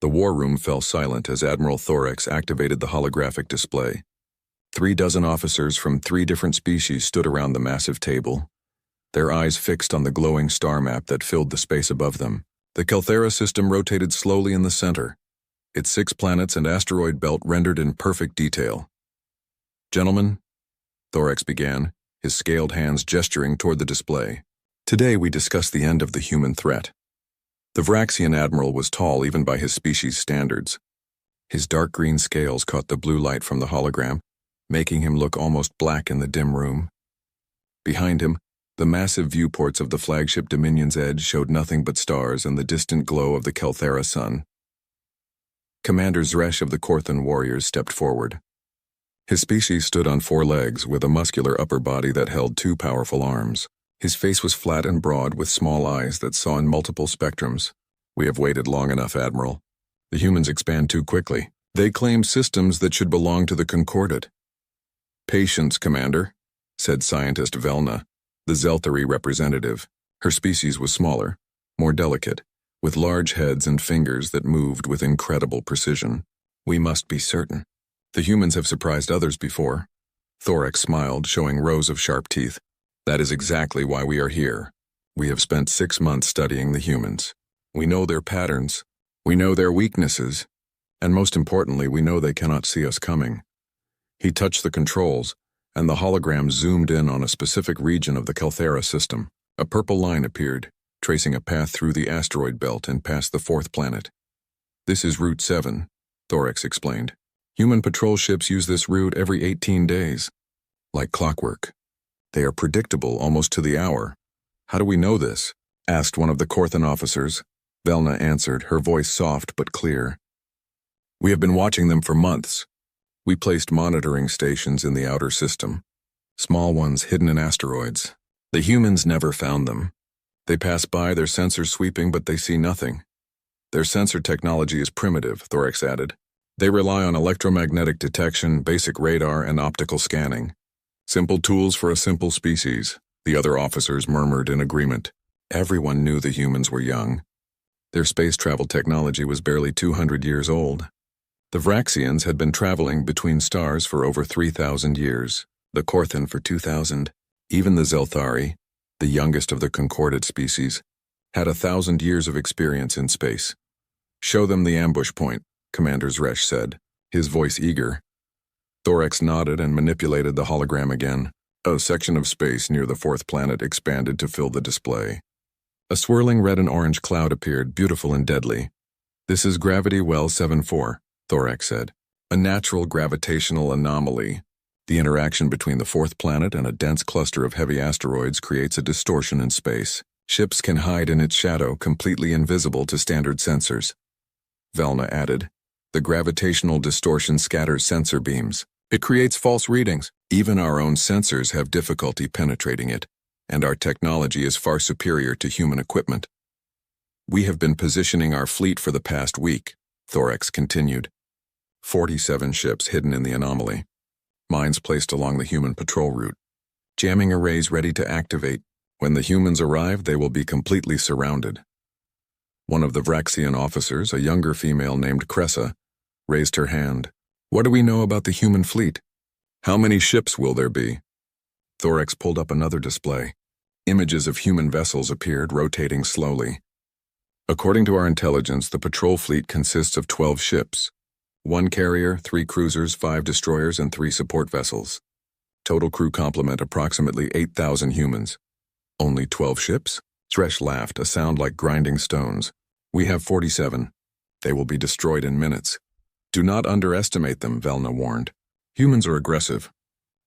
The war room fell silent as Admiral Thorax activated the holographic display. 36 officers from 3 different species stood around the massive table, their eyes fixed on the glowing star map that filled the space above them. The Calthera system rotated slowly in the center, its 6 planets and asteroid belt rendered in perfect detail. "Gentlemen," Thorax began, his scaled hands gesturing toward the display. "Today we discuss the end of the human threat." The Vraxian admiral was tall even by his species' standards. His dark green scales caught the blue light from the hologram, making him look almost black in the dim room. Behind him, the massive viewports of the flagship Dominion's Edge showed nothing but stars and the distant glow of the Calthera sun. Commander Zresh of the Korthan warriors stepped forward. His species stood on 4 legs with a muscular upper body that held 2 powerful arms. His face was flat and broad with small eyes that saw in multiple spectrums. "We have waited long enough, Admiral. The humans expand too quickly. They claim systems that should belong to the Concordate." "Patience, Commander," said scientist Velna, the Zelthari representative. Her species was smaller, more delicate, with large heads and fingers that moved with incredible precision. "We must be certain. The humans have surprised others before." Thorax smiled, showing rows of sharp teeth. "That is exactly why we are here. We have spent 6 months studying the humans. We know their patterns, we know their weaknesses, and most importantly, we know they cannot see us coming." He touched the controls, and the hologram zoomed in on a specific region of the Calthera system. A purple line appeared, tracing a path through the asteroid belt and past the 4th planet. "This is Route 7, Thorax explained. "Human patrol ships use this route every 18 days. Like clockwork. They are predictable almost to the hour." "How do we know this?" asked one of the Korthan officers. Velna answered, her voice soft but clear. "We have been watching them for months. We placed monitoring stations in the outer system. Small ones hidden in asteroids. The humans never found them. They pass by, their sensors sweeping, but they see nothing. Their sensor technology is primitive," Thorax added. "They rely on electromagnetic detection, basic radar, and optical scanning. Simple tools for a simple species," the other officers murmured in agreement. Everyone knew the humans were young. Their space travel technology was barely 200 years old. The Vraxians had been traveling between stars for over 3,000 years, the Korthan for 2,000. Even the Zelthari, the youngest of the Concordate species, had 1,000 years of experience in space. "Show them the ambush point," Commander Zresh said, his voice eager. Thorax nodded and manipulated the hologram again. A section of space near the 4th planet expanded to fill the display. A swirling red and orange cloud appeared, beautiful and deadly. "This is Gravity Well 74, Thorax said. "A natural gravitational anomaly. The interaction between the 4th planet and a dense cluster of heavy asteroids creates a distortion in space. Ships can hide in its shadow, completely invisible to standard sensors." Velna added, "The gravitational distortion scatters sensor beams. It creates false readings. Even our own sensors have difficulty penetrating it, and our technology is far superior to human equipment." "We have been positioning our fleet for the past week," Thorax continued. 47 ships hidden in the anomaly. Mines placed along the human patrol route. Jamming arrays ready to activate. When the humans arrive, they will be completely surrounded. One of the Vraxian officers, a younger female named Cressa, raised her hand. "What do we know about the human fleet? How many ships will there be?" Thorax pulled up another display. Images of human vessels appeared, rotating slowly. "According to our intelligence, the patrol fleet consists of 12 ships. 1 carrier, 3 cruisers, 5 destroyers, and 3 support vessels. Total crew complement approximately 8,000 humans." "Only 12 ships?" Zresh laughed, a sound like grinding stones. "We have 47. They will be destroyed in minutes." "Do not underestimate them," Velna warned. "Humans are aggressive.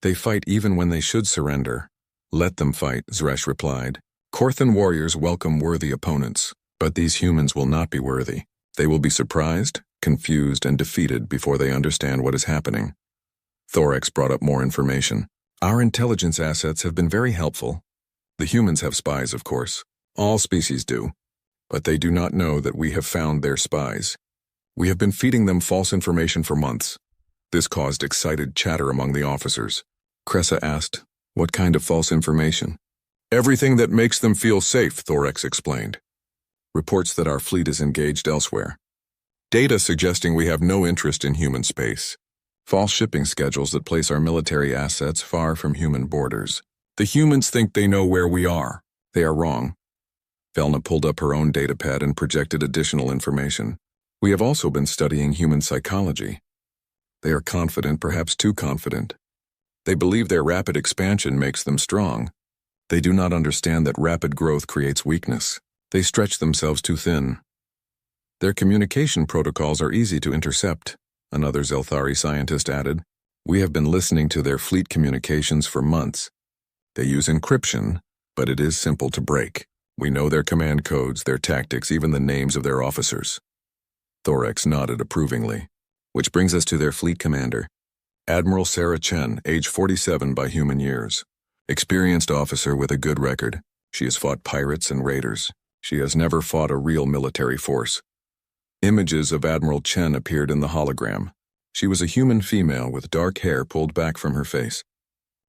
They fight even when they should surrender." "Let them fight," Zresh replied. "Korthan warriors welcome worthy opponents, but these humans will not be worthy. They will be surprised, confused, and defeated before they understand what is happening." Thorax brought up more information. "Our intelligence assets have been very helpful. The humans have spies, of course. All species do. But they do not know that we have found their spies. We have been feeding them false information for months." This caused excited chatter among the officers. Cressa asked, "What kind of false information?" "Everything that makes them feel safe," Thorax explained. "Reports that our fleet is engaged elsewhere. Data suggesting we have no interest in human space. False shipping schedules that place our military assets far from human borders. The humans think they know where we are. They are wrong. Velna pulled up her own datapad and projected additional information. We have also been studying human psychology. They are confident, perhaps too confident. They believe their rapid expansion makes them strong. They do not understand that rapid growth creates weakness. They stretch themselves too thin. Their communication protocols are easy to intercept, another Zelthari scientist added. We have been listening to their fleet communications for months. They use encryption, but it is simple to break. We know their command codes, their tactics, even the names of their officers. Thorax nodded approvingly. Which brings us to their fleet commander, Admiral Sarah Chen, age 47 by human years. Experienced officer with a good record. She has fought pirates and raiders. She has never fought a real military force. Images of Admiral Chen appeared in the hologram. She was a human female with dark hair pulled back from her face.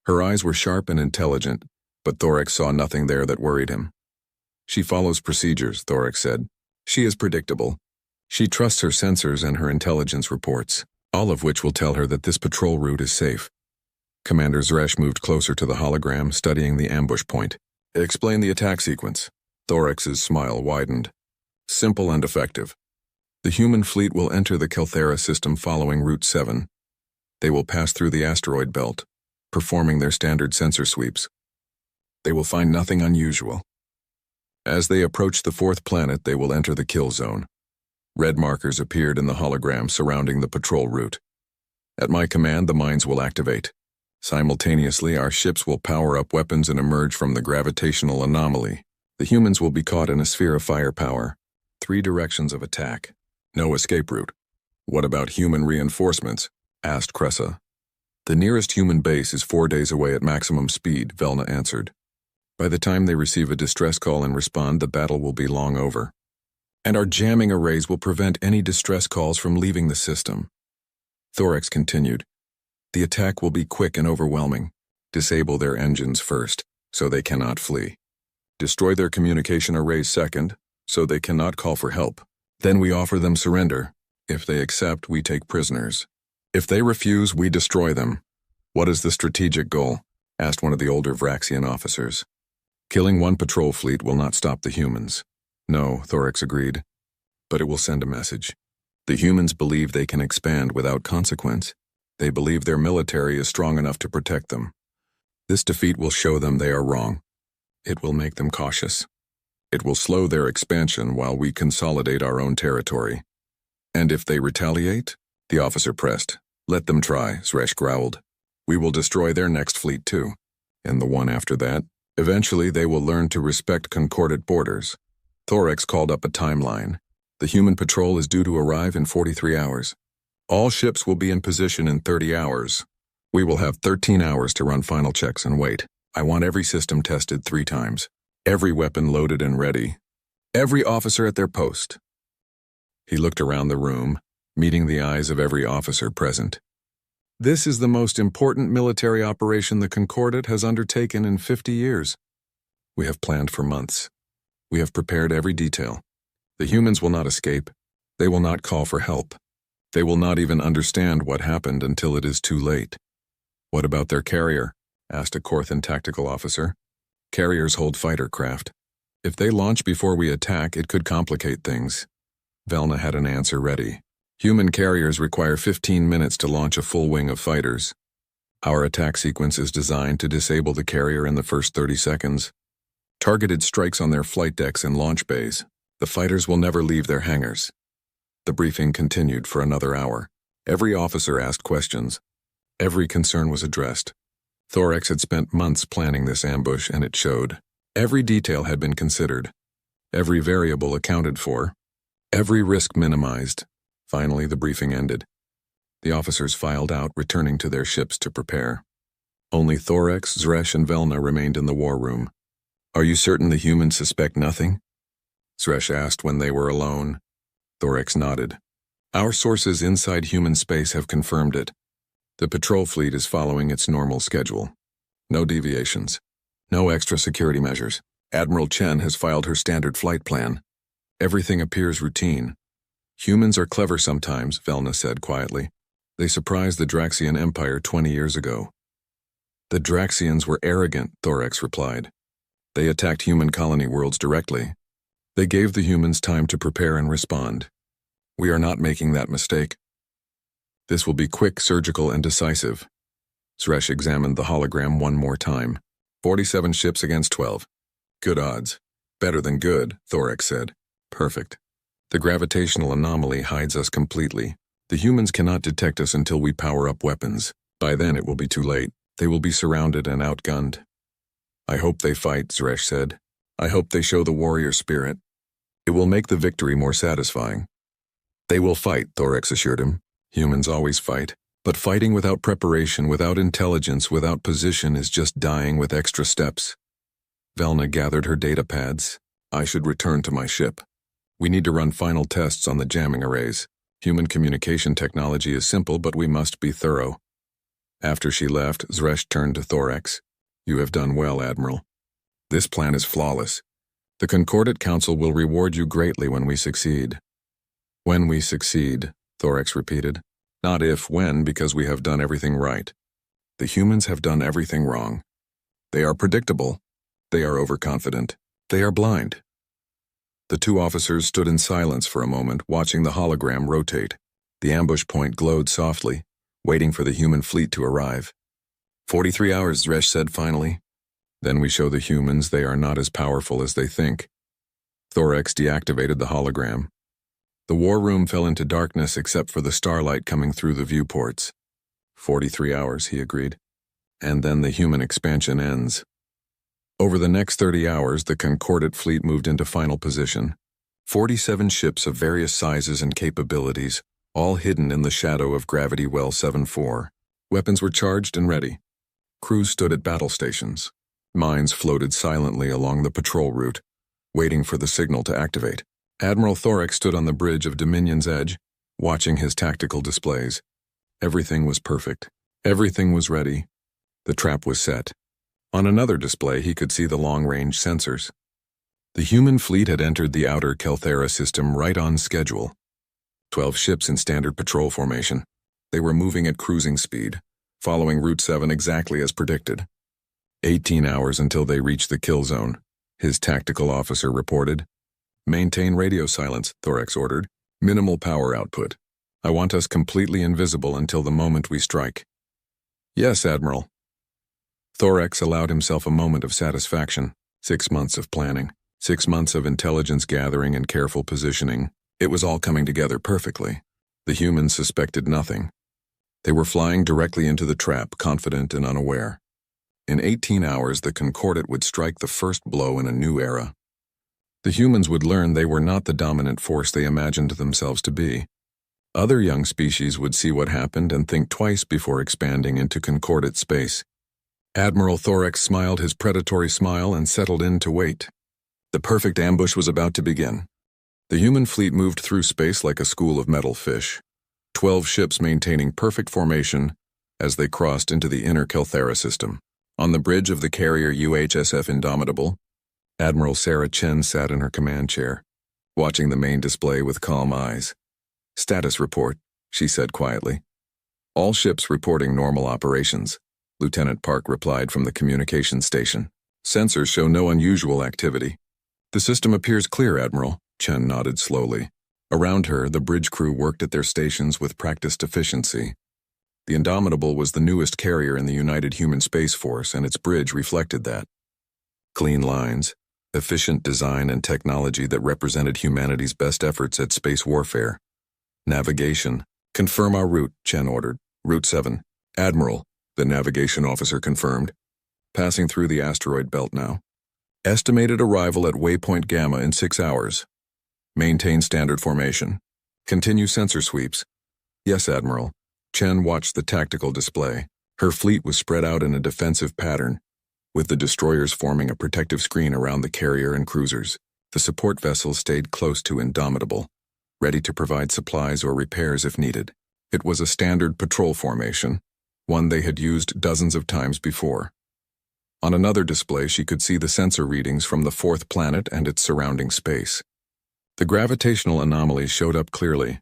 Her eyes were sharp and intelligent, but Thorax saw nothing there that worried him. She follows procedures, Thorax said. She is predictable. She trusts her sensors and her intelligence reports, all of which will tell her that this patrol route is safe. Commander Zresh moved closer to the hologram, studying the ambush point. Explain the attack sequence. Thorax's smile widened. Simple and effective. The human fleet will enter the Kelthera system following Route 7. They will pass through the asteroid belt, performing their standard sensor sweeps. They will find nothing unusual. As they approach the fourth planet, they will enter the kill zone. Red markers appeared in the hologram surrounding the patrol route. At my command, the mines will activate. Simultaneously, our ships will power up weapons and emerge from the gravitational anomaly. The humans will be caught in a sphere of firepower. 3 directions of attack. No escape route. What about human reinforcements? Asked Cressa. The nearest human base is 4 days away at maximum speed, Velna answered. By the time they receive a distress call and respond, the battle will be long over. And our jamming arrays will prevent any distress calls from leaving the system. Thorax continued. The attack will be quick and overwhelming. Disable their engines first, so they cannot flee. Destroy their communication arrays second, so they cannot call for help. Then we offer them surrender. If they accept, we take prisoners. If they refuse, we destroy them. What is the strategic goal? Asked one of the older Vraxian officers. Killing one patrol fleet will not stop the humans. No, Thorax agreed. But it will send a message. The humans believe they can expand without consequence. They believe their military is strong enough to protect them. This defeat will show them they are wrong. It will make them cautious. It will slow their expansion while we consolidate our own territory. And if they retaliate? The officer pressed. Let them try, Zresh growled. We will destroy their next fleet too. And the one after that. Eventually they will learn to respect concordant borders. Thorax called up a timeline. The human patrol is due to arrive in 43 hours. All ships will be in position in 30 hours. We will have 13 hours to run final checks and wait. I want every system tested 3 times. Every weapon loaded and ready. Every officer at their post. He looked around the room, meeting the eyes of every officer present. This is the most important military operation the Concordat has undertaken in 50 years. We have planned for months. We have prepared every detail. The humans will not escape. They will not call for help. They will not even understand what happened until it is too late. What about their carrier? Asked a Korthan tactical officer. Carriers hold fighter craft. If they launch before we attack, it could complicate things. Velna had an answer ready. Human carriers require 15 minutes to launch a full wing of fighters. Our attack sequence is designed to disable the carrier in the first 30 seconds. Targeted strikes on their flight decks and launch bays. The fighters will never leave their hangars. The briefing continued for another hour. Every officer asked questions. Every concern was addressed. Thorax had spent months planning this ambush, and it showed. Every detail had been considered. Every variable accounted for. Every risk minimized. Finally, the briefing ended. The officers filed out, returning to their ships to prepare. Only Thorax, Zresh, and Velna remained in the war room. Are you certain the humans suspect nothing? Zresh asked when they were alone. Thorax nodded. Our sources inside human space have confirmed it. The patrol fleet is following its normal schedule. No deviations. No extra security measures. Admiral Chen has filed her standard flight plan. Everything appears routine. Humans are clever sometimes, Velna said quietly. They surprised the Draxian Empire 20 years ago. The Draxians were arrogant, Thorax replied. They attacked human colony worlds directly. They gave the humans time to prepare and respond. We are not making that mistake. This will be quick, surgical, and decisive. Zresh examined the hologram one more time. 47 ships against 12. Good odds. Better than good, Thorax said. Perfect. The gravitational anomaly hides us completely. The humans cannot detect us until we power up weapons. By then it will be too late. They will be surrounded and outgunned. I hope they fight, Zresh said. I hope they show the warrior spirit. It will make the victory more satisfying. They will fight, Thorax assured him. Humans always fight. But fighting without preparation, without intelligence, without position is just dying with extra steps. Velna gathered her data pads. I should return to my ship. We need to run final tests on the jamming arrays. Human communication technology is simple, but we must be thorough. After she left, Zresh turned to Thorax. You have done well, Admiral. This plan is flawless. The Concordate Council will reward you greatly when we succeed. When we succeed, Thorax repeated. Not if, when, because we have done everything right. The humans have done everything wrong. They are predictable. They are overconfident. They are blind. The two officers stood in silence for a moment, watching the hologram rotate. The ambush point glowed softly, waiting for the human fleet to arrive. 43 hours, Zresh said finally. Then we show the humans they are not as powerful as they think. Thorax deactivated the hologram. The war room fell into darkness except for the starlight coming through the viewports. 43 hours, he agreed. And then the human expansion ends. Over the next 30 hours, the Concordate fleet moved into final position. 47 ships of various sizes and capabilities, all hidden in the shadow of Gravity Well 7-4. Weapons were charged and ready. Crews stood at battle stations. Mines floated silently along the patrol route, waiting for the signal to activate. Admiral Thorax stood on the bridge of Dominion's edge, watching his tactical displays. Everything was perfect. Everything was ready. The trap was set. On another display, he could see the long-range sensors. The human fleet had entered the outer Kelthera system right on schedule. 12 ships in standard patrol formation. They were moving at cruising speed, following Route 7 exactly as predicted. 18 hours until they reached the kill zone, his tactical officer reported. Maintain radio silence, Thorax ordered. Minimal power output. I want us completely invisible until the moment we strike. Yes, Admiral. Thorax allowed himself a moment of satisfaction. 6 months of planning. 6 months of intelligence gathering and careful positioning. It was all coming together perfectly. The humans suspected nothing. They were flying directly into the trap, confident and unaware. In 18 hours, the Concordate would strike the first blow in a new era. The humans would learn they were not the dominant force they imagined themselves to be. Other young species would see what happened and think twice before expanding into Concordate space. Admiral Thorax smiled his predatory smile and settled in to wait. The perfect ambush was about to begin. The human fleet moved through space like a school of metal fish, 12 ships maintaining perfect formation as they crossed into the inner Kelthera system. On the bridge of the carrier UHSF Indomitable, Admiral Sarah Chen sat in her command chair, watching the main display with calm eyes. Status report, she said quietly. All ships reporting normal operations, Lieutenant Park replied from the communications station. Sensors show no unusual activity. The system appears clear, Admiral, Chen nodded slowly. Around her, the bridge crew worked at their stations with practiced efficiency. The Indomitable was the newest carrier in the United Human Space Force, and its bridge reflected that. Clean lines, efficient design and technology that represented humanity's best efforts at space warfare. Navigation. Confirm our route, Chen ordered. Route 7. Admiral, the navigation officer confirmed. Passing through the asteroid belt now. Estimated arrival at waypoint Gamma in 6 hours. Maintain standard formation. Continue sensor sweeps. Yes, Admiral. Chen watched the tactical display. Her fleet was spread out in a defensive pattern, with the destroyers forming a protective screen around the carrier and cruisers. The support vessels stayed close to Indomitable, ready to provide supplies or repairs if needed. It was a standard patrol formation, one they had used dozens of times before. On another display, she could see the sensor readings from the fourth planet and its surrounding space. The gravitational anomaly showed up clearly,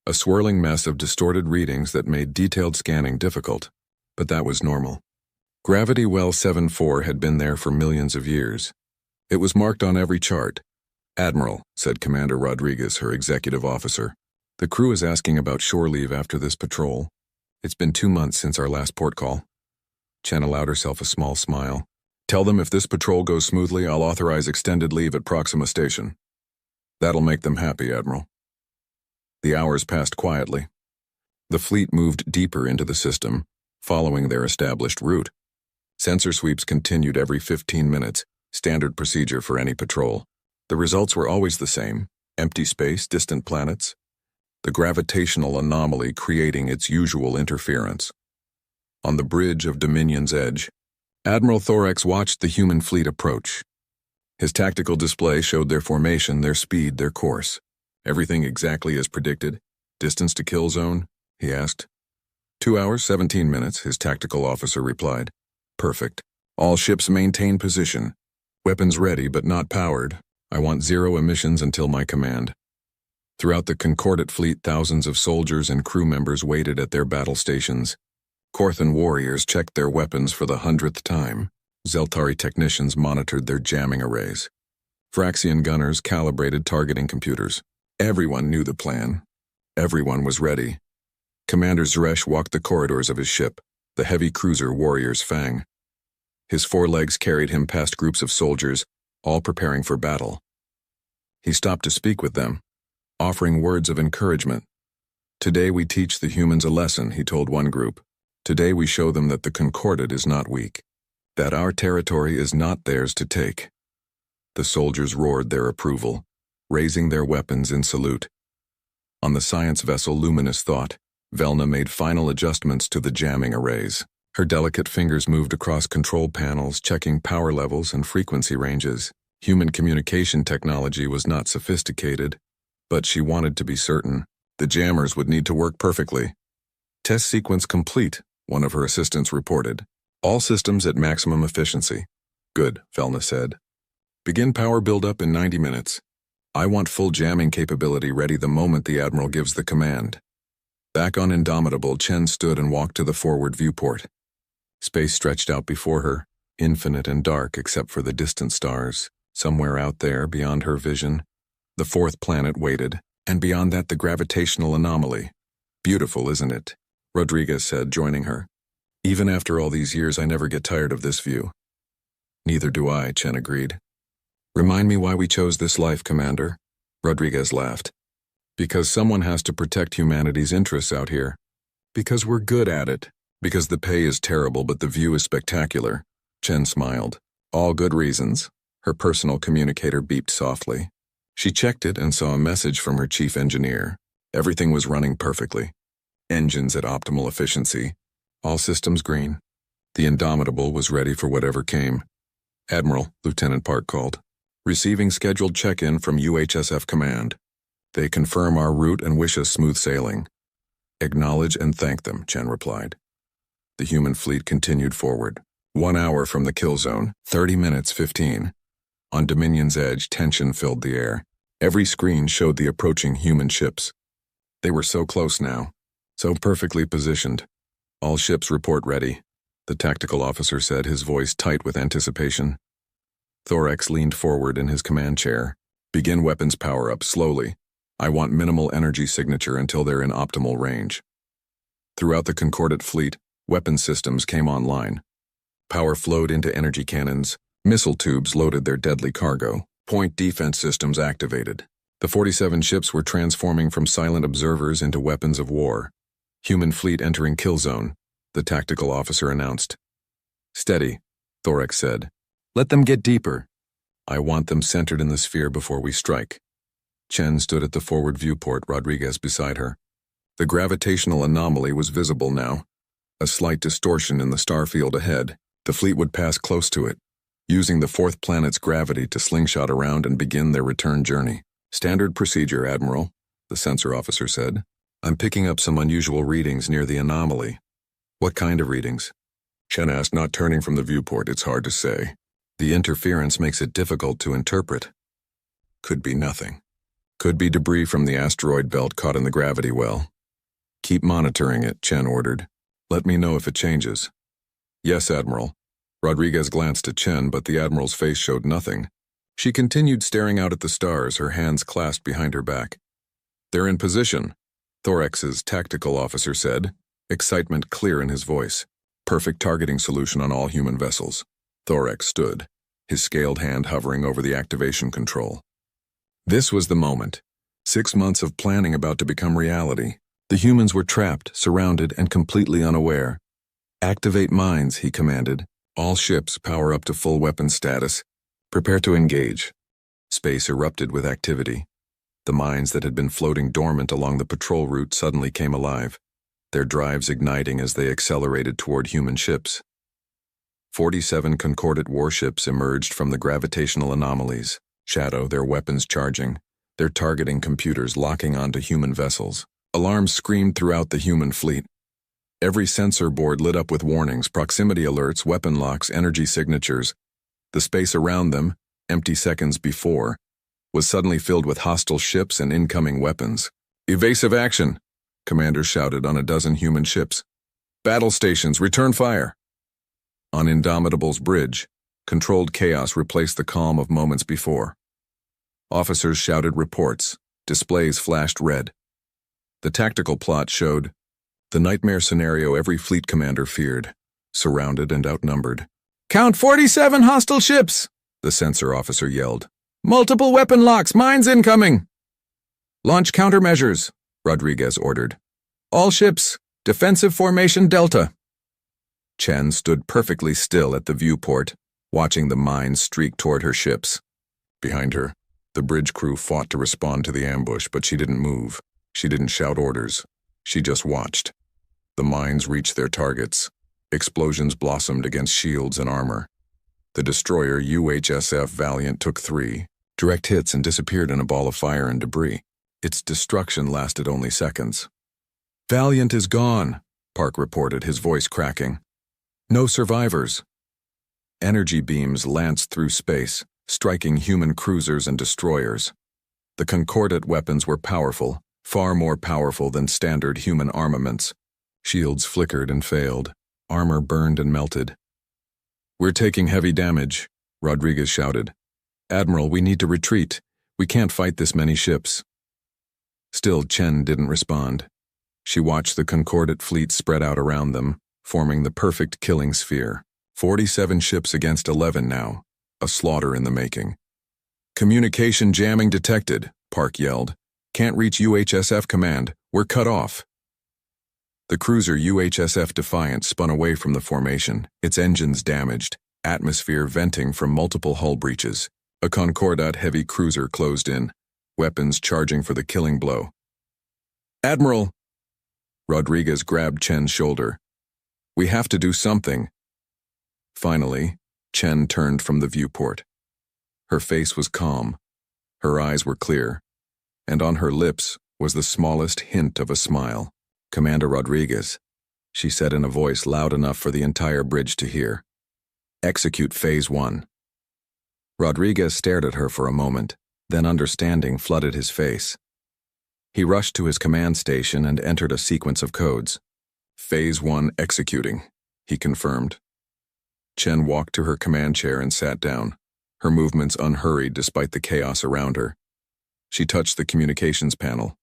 a swirling mess of distorted readings that made detailed scanning difficult, but that was normal. Gravity Well 74 had been there for millions of years. It was marked on every chart. "Admiral," said Commander Rodriguez, her executive officer, "the crew is asking about shore leave after this patrol. It's been 2 months since our last port call." Chen allowed herself a small smile. "Tell them if this patrol goes smoothly, I'll authorize extended leave at Proxima Station. That'll make them happy, Admiral." The hours passed quietly. The fleet moved deeper into the system, following their established route. Sensor sweeps continued every 15 minutes, standard procedure for any patrol. The results were always the same: empty space, distant planets, the gravitational anomaly creating its usual interference. On the bridge of Dominion's edge, Admiral Thorax watched the human fleet approach. His tactical display showed their formation, their speed, their course. "Everything exactly as predicted? Distance to kill zone?" he asked. 2 hours, 17 minutes, his tactical officer replied. "Perfect. All ships maintain position. Weapons ready but not powered. I want 0 emissions until my command." Throughout the Concordat fleet, thousands of soldiers and crew members waited at their battle stations. Corthan warriors checked their weapons for the 100th time. Zeltari technicians monitored their jamming arrays. Phraxian gunners calibrated targeting computers. Everyone knew the plan. Everyone was ready. Commander Zeresh walked the corridors of his ship, the heavy cruiser Warrior's Fang. His 4 legs carried him past groups of soldiers, all preparing for battle. He stopped to speak with them, offering words of encouragement. "Today we teach the humans a lesson," he told one group. "Today we show them that the Concordat is not weak, that our territory is not theirs to take." The soldiers roared their approval, raising their weapons in salute. On the science vessel Luminous Thought, Velna made final adjustments to the jamming arrays. Her delicate fingers moved across control panels, checking power levels and frequency ranges. Human communication technology was not sophisticated, but she wanted to be certain. The jammers would need to work perfectly. "Test sequence complete," one of her assistants reported. "All systems at maximum efficiency." "Good," Velna said. "Begin power buildup in 90 minutes. I want full jamming capability ready the moment the Admiral gives the command." Back on Indomitable, Chen stood and walked to the forward viewport. Space stretched out before her, infinite and dark except for the distant stars. Somewhere out there, beyond her vision, the 4th planet waited, and beyond that the gravitational anomaly. "Beautiful, isn't it?" Rodriguez said, joining her. "Even after all these years, I never get tired of this view." "Neither do I," Chen agreed. "Remind me why we chose this life, Commander." Rodriguez laughed. "Because someone has to protect humanity's interests out here. Because we're good at it. Because the pay is terrible but the view is spectacular." Chen smiled. "All good reasons." Her personal communicator beeped softly. She checked it and saw a message from her chief engineer. Everything was running perfectly. Engines at optimal efficiency. All systems green. The Indomitable was ready for whatever came. "Admiral," Lieutenant Park called. "Receiving scheduled check-in from UHSF Command. They confirm our route and wish us smooth sailing." "Acknowledge and thank them," Chen replied. The human fleet continued forward. 1 hour from the kill zone, 30 minutes 15. On Dominion's edge, tension filled the air. Every screen showed the approaching human ships. They were so close now, so perfectly positioned. "All ships report ready," the tactical officer said, his voice tight with anticipation. Thorax leaned forward in his command chair. "Begin weapons power-up slowly. I want minimal energy signature until they're in optimal range." Throughout the Concordat fleet, weapon systems came online. Power flowed into energy cannons. Missile tubes loaded their deadly cargo. Point defense systems activated. The 47 ships were transforming from silent observers into weapons of war. "Human fleet entering kill zone," the tactical officer announced. "Steady," Thorax said. "Let them get deeper. I want them centered in the sphere before we strike." Chen stood at the forward viewport, Rodriguez beside her. The gravitational anomaly was visible now. A slight distortion in the star field ahead. The fleet would pass close to it, using the 4th planet's gravity to slingshot around and begin their return journey. "Standard procedure, Admiral," the sensor officer said. "I'm picking up some unusual readings near the anomaly." "What kind of readings?" Chen asked, not turning from the viewport. "It's hard to say. The interference makes it difficult to interpret." "Could be nothing." Could be debris from the asteroid belt caught in the gravity well. Keep monitoring it, Chen ordered. Let me know if it changes. Yes, Admiral. Rodriguez glanced at Chen, but the Admiral's face showed nothing. She continued staring out at the stars, her hands clasped behind her back. They're in position, Thorex's tactical officer said, excitement clear in his voice. Perfect targeting solution on all human vessels. Thorex stood, his scaled hand hovering over the activation control. This was the moment. 6 months of planning about to become reality. The humans were trapped, surrounded, and completely unaware. Activate mines, he commanded. All ships power up to full weapon status. Prepare to engage. Space erupted with activity. The mines that had been floating dormant along the patrol route suddenly came alive, their drives igniting as they accelerated toward human ships. 47 Concordat warships emerged from the gravitational anomalies, Shadow, their weapons charging, their targeting computers locking onto human vessels. Alarms screamed throughout the human fleet. Every sensor board lit up with warnings, proximity alerts, weapon locks, energy signatures. The space around them, empty seconds before, was suddenly filled with hostile ships and incoming weapons. Evasive action, commanders shouted on a dozen human ships. Battle stations, return fire. On Indomitable's bridge, controlled chaos replaced the calm of moments before. Officers shouted reports, displays flashed red. The tactical plot showed the nightmare scenario every fleet commander feared, surrounded and outnumbered. Count 47 hostile ships, the sensor officer yelled. Multiple weapon locks, mines incoming. Launch countermeasures, Rodriguez ordered. All ships, defensive formation Delta. Chen stood perfectly still at the viewport, watching the mines streak toward her ships. Behind her, the bridge crew fought to respond to the ambush, but she didn't move. She didn't shout orders. She just watched. The mines reached their targets. Explosions blossomed against shields and armor. The destroyer UHSF Valiant took 3, direct hits, and disappeared in a ball of fire and debris. Its destruction lasted only seconds. Valiant is gone, Park reported, his voice cracking. No survivors. Energy beams lanced through space, striking human cruisers and destroyers. The Concordat weapons were powerful, far more powerful than standard human armaments. Shields flickered and failed. Armor burned and melted. We're taking heavy damage, Rodriguez shouted. Admiral, we need to retreat. We can't fight this many ships. Still, Chen didn't respond. She watched the Concordat fleet spread out around them, forming the perfect killing sphere. 47 ships against 11 now, a slaughter in the making. Communication jamming detected, Park yelled. Can't reach UHSF command. We're cut off. The cruiser UHSF Defiant spun away from the formation, its engines damaged, atmosphere venting from multiple hull breaches. A Concordat heavy cruiser closed in, weapons charging for the killing blow. Admiral! Rodriguez grabbed Chen's shoulder. We have to do something. Finally, Chen turned from the viewport. Her face was calm. Her eyes were clear, and on her lips was the smallest hint of a smile. Commander Rodriguez, she said in a voice loud enough for the entire bridge to hear. Execute Phase 1. Rodriguez stared at her for a moment, then understanding flooded his face. He rushed to his command station and entered a sequence of codes. Phase 1 executing, he confirmed. Chen walked to her command chair and sat down, her movements unhurried despite the chaos around her. She touched the communications panel.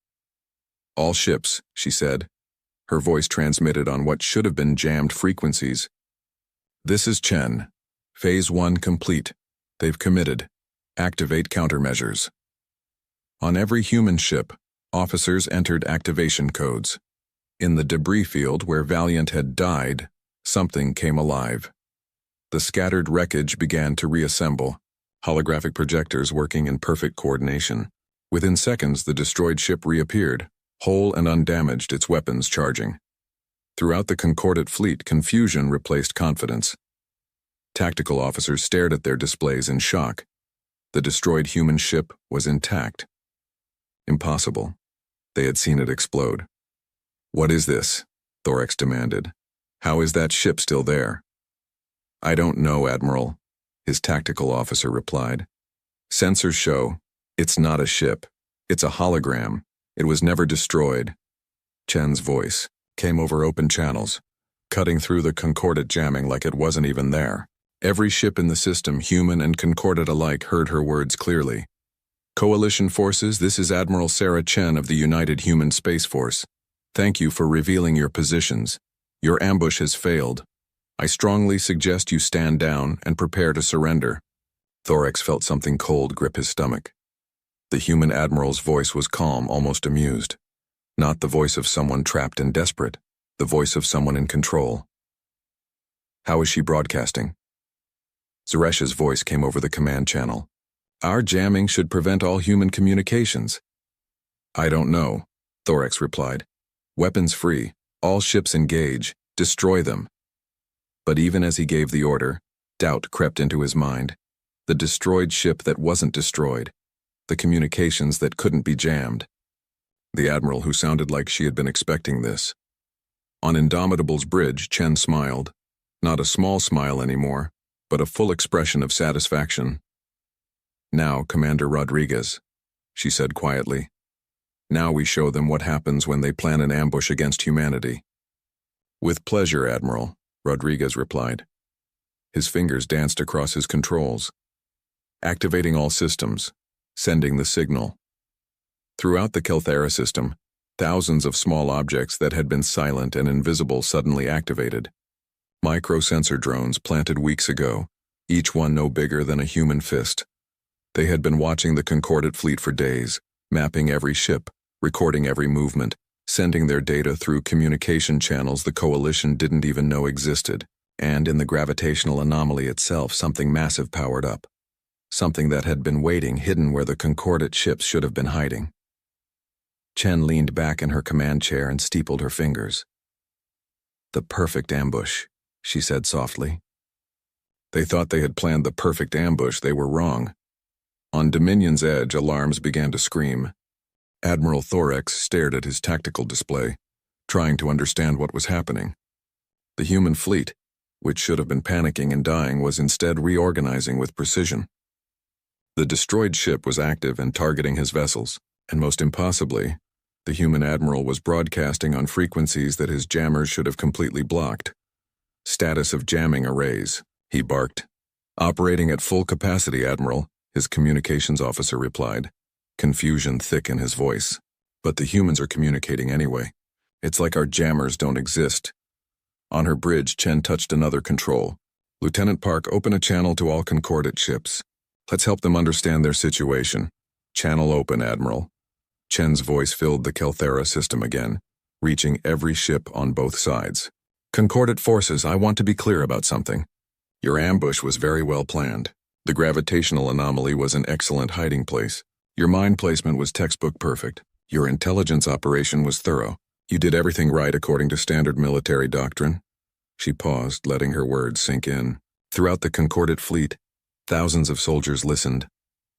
All ships, she said. Her voice transmitted on what should have been jammed frequencies. This is Chen. Phase 1 complete. They've committed. Activate countermeasures. On every human ship, officers entered activation codes. In the debris field where Valiant had died, something came alive. The scattered wreckage began to reassemble, holographic projectors working in perfect coordination. Within seconds, the destroyed ship reappeared, whole and undamaged, its weapons charging. Throughout the Concordat fleet, confusion replaced confidence. Tactical officers stared at their displays in shock. The destroyed human ship was intact. Impossible. They had seen it explode. What is this? Thorex demanded. How is that ship still there? I don't know, Admiral, his tactical officer replied. Sensors show it's not a ship. It's a hologram. It was never destroyed. Chen's voice came over open channels, cutting through the concordate jamming like it wasn't even there. Every ship in the system, human and concordate alike, heard her words clearly. Coalition forces, this is Admiral Sarah Chen of the United Human Space Force. Thank you for revealing your positions. Your ambush has failed. I strongly suggest you stand down and prepare to surrender. Thorax felt something cold grip his stomach. The human admiral's voice was calm, almost amused. Not the voice of someone trapped and desperate, the voice of someone in control. How is she broadcasting? Zaresh's voice came over the command channel. Our jamming should prevent all human communications. I don't know, Thorax replied. Weapons free, all ships engage, destroy them. But even as he gave the order, doubt crept into his mind. The destroyed ship that wasn't destroyed. The communications that couldn't be jammed. The admiral, who sounded like she had been expecting this. On Indomitable's bridge, Chen smiled. Not a small smile anymore, but a full expression of satisfaction. Now, Commander Rodriguez, she said quietly. Now we show them what happens when they plan an ambush against humanity. With pleasure, Admiral, Rodriguez replied. His fingers danced across his controls. Activating all systems, sending the signal. Throughout the Kelthera system, thousands of small objects that had been silent and invisible suddenly activated. Micro-sensor drones planted weeks ago, each one no bigger than a human fist. They had been watching the Concordate fleet for days, mapping every ship, recording every movement, sending their data through communication channels the Coalition didn't even know existed, and in the gravitational anomaly itself something massive powered up. Something that had been waiting hidden where the Concordate ships should have been hiding. Chen leaned back in her command chair and steepled her fingers. The perfect ambush, she said softly. They thought they had planned the perfect ambush. They were wrong. On Dominion's edge, alarms began to scream. Admiral Thorax stared at his tactical display, trying to understand what was happening. The human fleet, which should have been panicking and dying, was instead reorganizing with precision. The destroyed ship was active and targeting his vessels, and most impossibly, the human admiral was broadcasting on frequencies that his jammers should have completely blocked. Status of jamming arrays, he barked. Operating at full capacity, Admiral, his communications officer replied, confusion thick in his voice. But the humans are communicating anyway. It's like our jammers don't exist. On her bridge, Chen touched another control. Lieutenant Park, open a channel to all Concordate ships. Let's help them understand their situation. Channel open, Admiral. Chen's voice filled the Kelthera system again, reaching every ship on both sides. Concordate forces, I want to be clear about something. Your ambush was very well planned. The gravitational anomaly was an excellent hiding place. Your mine placement was textbook perfect. Your intelligence operation was thorough. You did everything right according to standard military doctrine. She paused, letting her words sink in. Throughout the Concordate fleet, thousands of soldiers listened,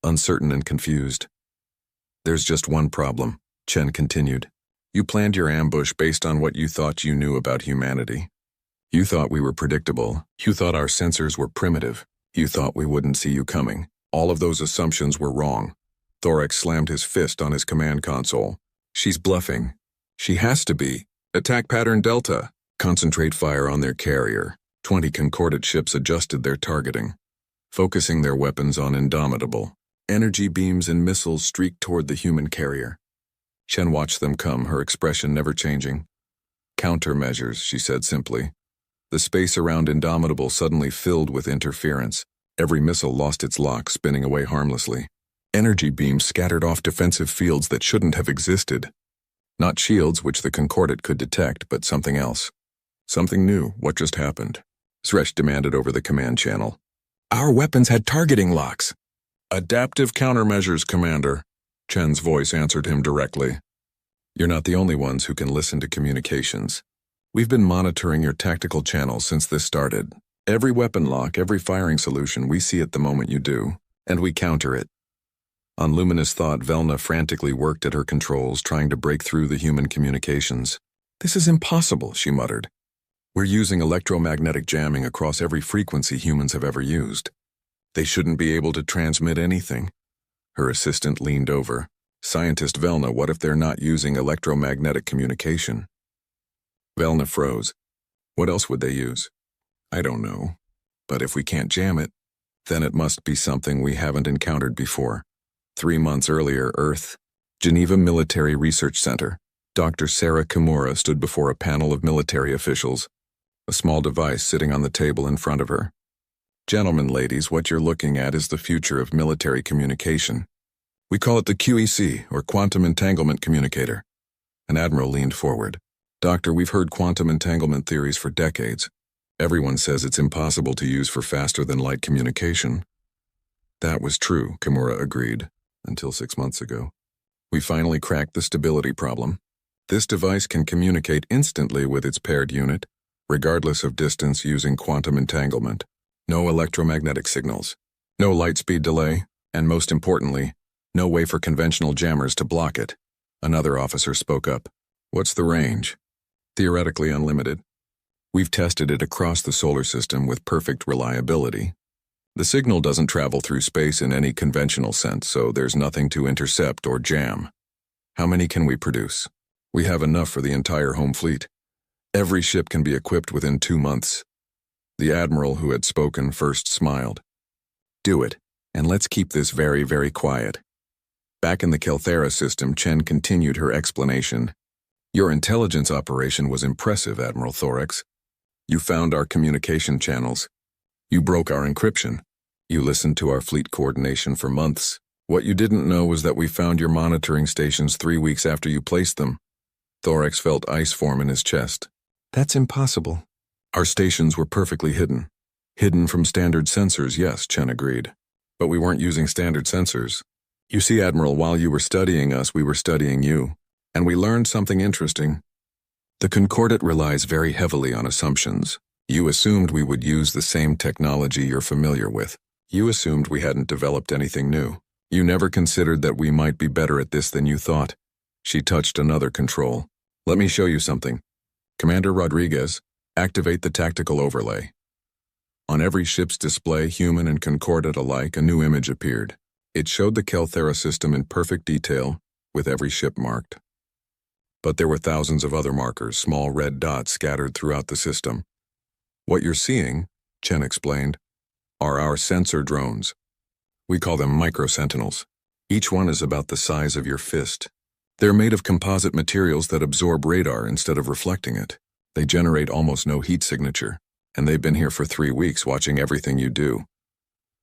uncertain and confused. There's just one problem, Chen continued. You planned your ambush based on what you thought you knew about humanity. You thought we were predictable. You thought our sensors were primitive. You thought we wouldn't see you coming. All of those assumptions were wrong. Thorax slammed his fist on his command console. She's bluffing. She has to be. Attack pattern Delta. Concentrate fire on their carrier. 20 Concordate ships adjusted their targeting, focusing their weapons on Indomitable. Energy beams and missiles streaked toward the human carrier. Chen watched them come, her expression never changing. Countermeasures, she said simply. The space around Indomitable suddenly filled with interference. Every missile lost its lock, spinning away harmlessly. Energy beams scattered off defensive fields that shouldn't have existed. Not shields which the Concordate could detect, but something else. Something new. What just happened? Zresh demanded over the command channel. Our weapons had targeting locks. Adaptive countermeasures, Commander. Chen's voice answered him directly. You're not the only ones who can listen to communications. We've been monitoring your tactical channels since this started. Every weapon lock, every firing solution, we see it the moment you do, and we counter it. On luminous thought, Velna frantically worked at her controls, trying to break through the human communications. This is impossible, she muttered. We're using electromagnetic jamming across every frequency humans have ever used. They shouldn't be able to transmit anything. Her assistant leaned over, Scientist Velna, what if they're not using electromagnetic communication? Velna froze. What else would they use? I don't know. But if we can't jam it, then it must be something we haven't encountered before. 3 months earlier, Earth, Geneva Military Research Center. Dr. Sarah Kimura stood before a panel of military officials, a small device sitting on the table in front of her. Gentlemen, ladies, what you're looking at is the future of military communication. We call it the QEC, or Quantum Entanglement Communicator. An admiral leaned forward. Doctor, we've heard quantum entanglement theories for decades. Everyone says it's impossible to use for faster-than-light communication. That was true, Kimura agreed, until 6 months ago. We finally cracked the stability problem. This device can communicate instantly with its paired unit, regardless of distance, using quantum entanglement. No electromagnetic signals, no light speed delay, and most importantly, no way for conventional jammers to block it. Another officer spoke up. What's the range? Theoretically unlimited. We've tested it across the solar system with perfect reliability. The signal doesn't travel through space in any conventional sense, so there's nothing to intercept or jam. How many can we produce? We have enough for the entire home fleet. Every ship can be equipped within 2 months. The admiral who had spoken first smiled. Do it, and let's keep this very, very quiet. Back in the Kelthera system, Chen continued her explanation. Your intelligence operation was impressive, Admiral Thorax. You found our communication channels. You broke our encryption. You listened to our fleet coordination for months. What you didn't know was that we found your monitoring stations 3 weeks after you placed them. Thorax felt ice form in his chest. That's impossible. Our stations were perfectly hidden. Hidden from standard sensors, yes, Chen agreed. But we weren't using standard sensors. You see, Admiral, while you were studying us, we were studying you. And we learned something interesting. The Concordat relies very heavily on assumptions. You assumed we would use the same technology you're familiar with. You assumed we hadn't developed anything new. You never considered that we might be better at this than you thought. She touched another control. Let me show you something. Commander Rodriguez, activate the tactical overlay. On every ship's display, human and Concordat alike, a new image appeared. It showed the Kelthera system in perfect detail, with every ship marked. But there were thousands of other markers, small red dots scattered throughout the system. What you're seeing, Chen explained, are our sensor drones. We call them micro-sentinels. Each one is about the size of your fist. They're made of composite materials that absorb radar instead of reflecting it. They generate almost no heat signature, and they've been here for 3 weeks watching everything you do.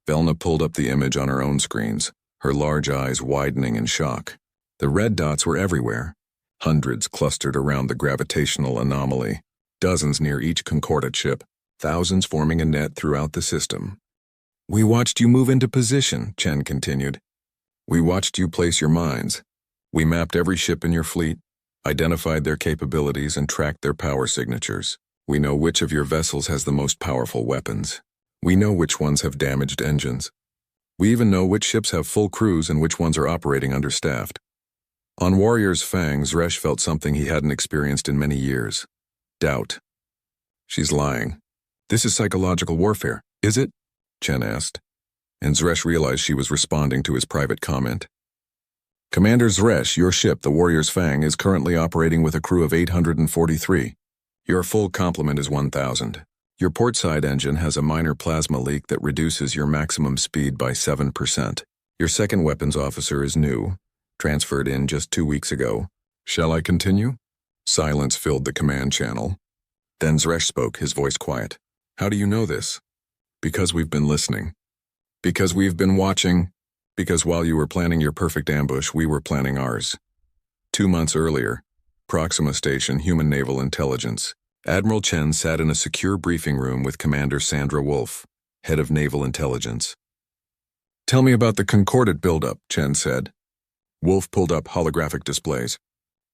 Velna pulled up the image on her own screens, her large eyes widening in shock. The red dots were everywhere. Hundreds clustered around the gravitational anomaly, dozens near each Concordat ship, thousands forming a net throughout the system. We watched you move into position, Chen continued. We watched you place your mines. We mapped every ship in your fleet, identified their capabilities, and tracked their power signatures. We know which of your vessels has the most powerful weapons. We know which ones have damaged engines. We even know which ships have full crews and which ones are operating understaffed. On Warrior's Fang, Zresh felt something he hadn't experienced in many years. Doubt. She's lying. This is psychological warfare, is it? Chen asked, and Zresh realized she was responding to his private comment. Commander Zresh, your ship, the Warrior's Fang, is currently operating with a crew of 843. Your full complement is 1,000. Your portside engine has a minor plasma leak that reduces your maximum speed by 7%. Your second weapons officer is new, transferred in just 2 weeks ago. Shall I continue? Silence filled the command channel. Then Zresh spoke, his voice quiet. How do you know this? Because we've been listening. Because we've been watching. Because while you were planning your perfect ambush, we were planning ours. 2 months earlier, Proxima Station, Human Naval Intelligence. Admiral Chen sat in a secure briefing room with Commander Sandra Wolf, head of Naval Intelligence. Tell me about the Concordat buildup, Chen said. Wolf pulled up holographic displays.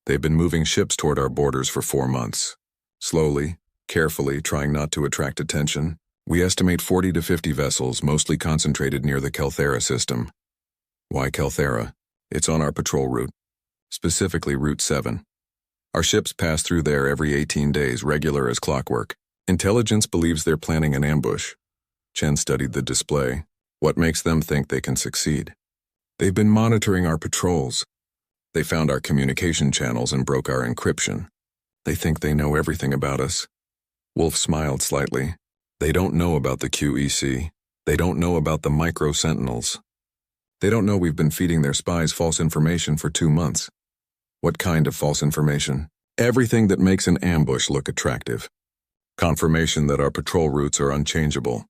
They've been moving ships toward our borders for 4 months. Slowly, carefully, trying not to attract attention. We estimate 40 to 50 vessels, mostly concentrated near the Kelthera system. Why Kelthera? It's on our patrol route, specifically Route 7. Our ships pass through there every 18 days, regular as clockwork. Intelligence believes they're planning an ambush. Chen studied the display. What makes them think they can succeed? They've been monitoring our patrols. They found our communication channels and broke our encryption. They think they know everything about us. Wolf smiled slightly. They don't know about the QEC. They don't know about the micro-sentinels. They don't know we've been feeding their spies false information for 2 months. What kind of false information? Everything that makes an ambush look attractive. Confirmation that our patrol routes are unchangeable.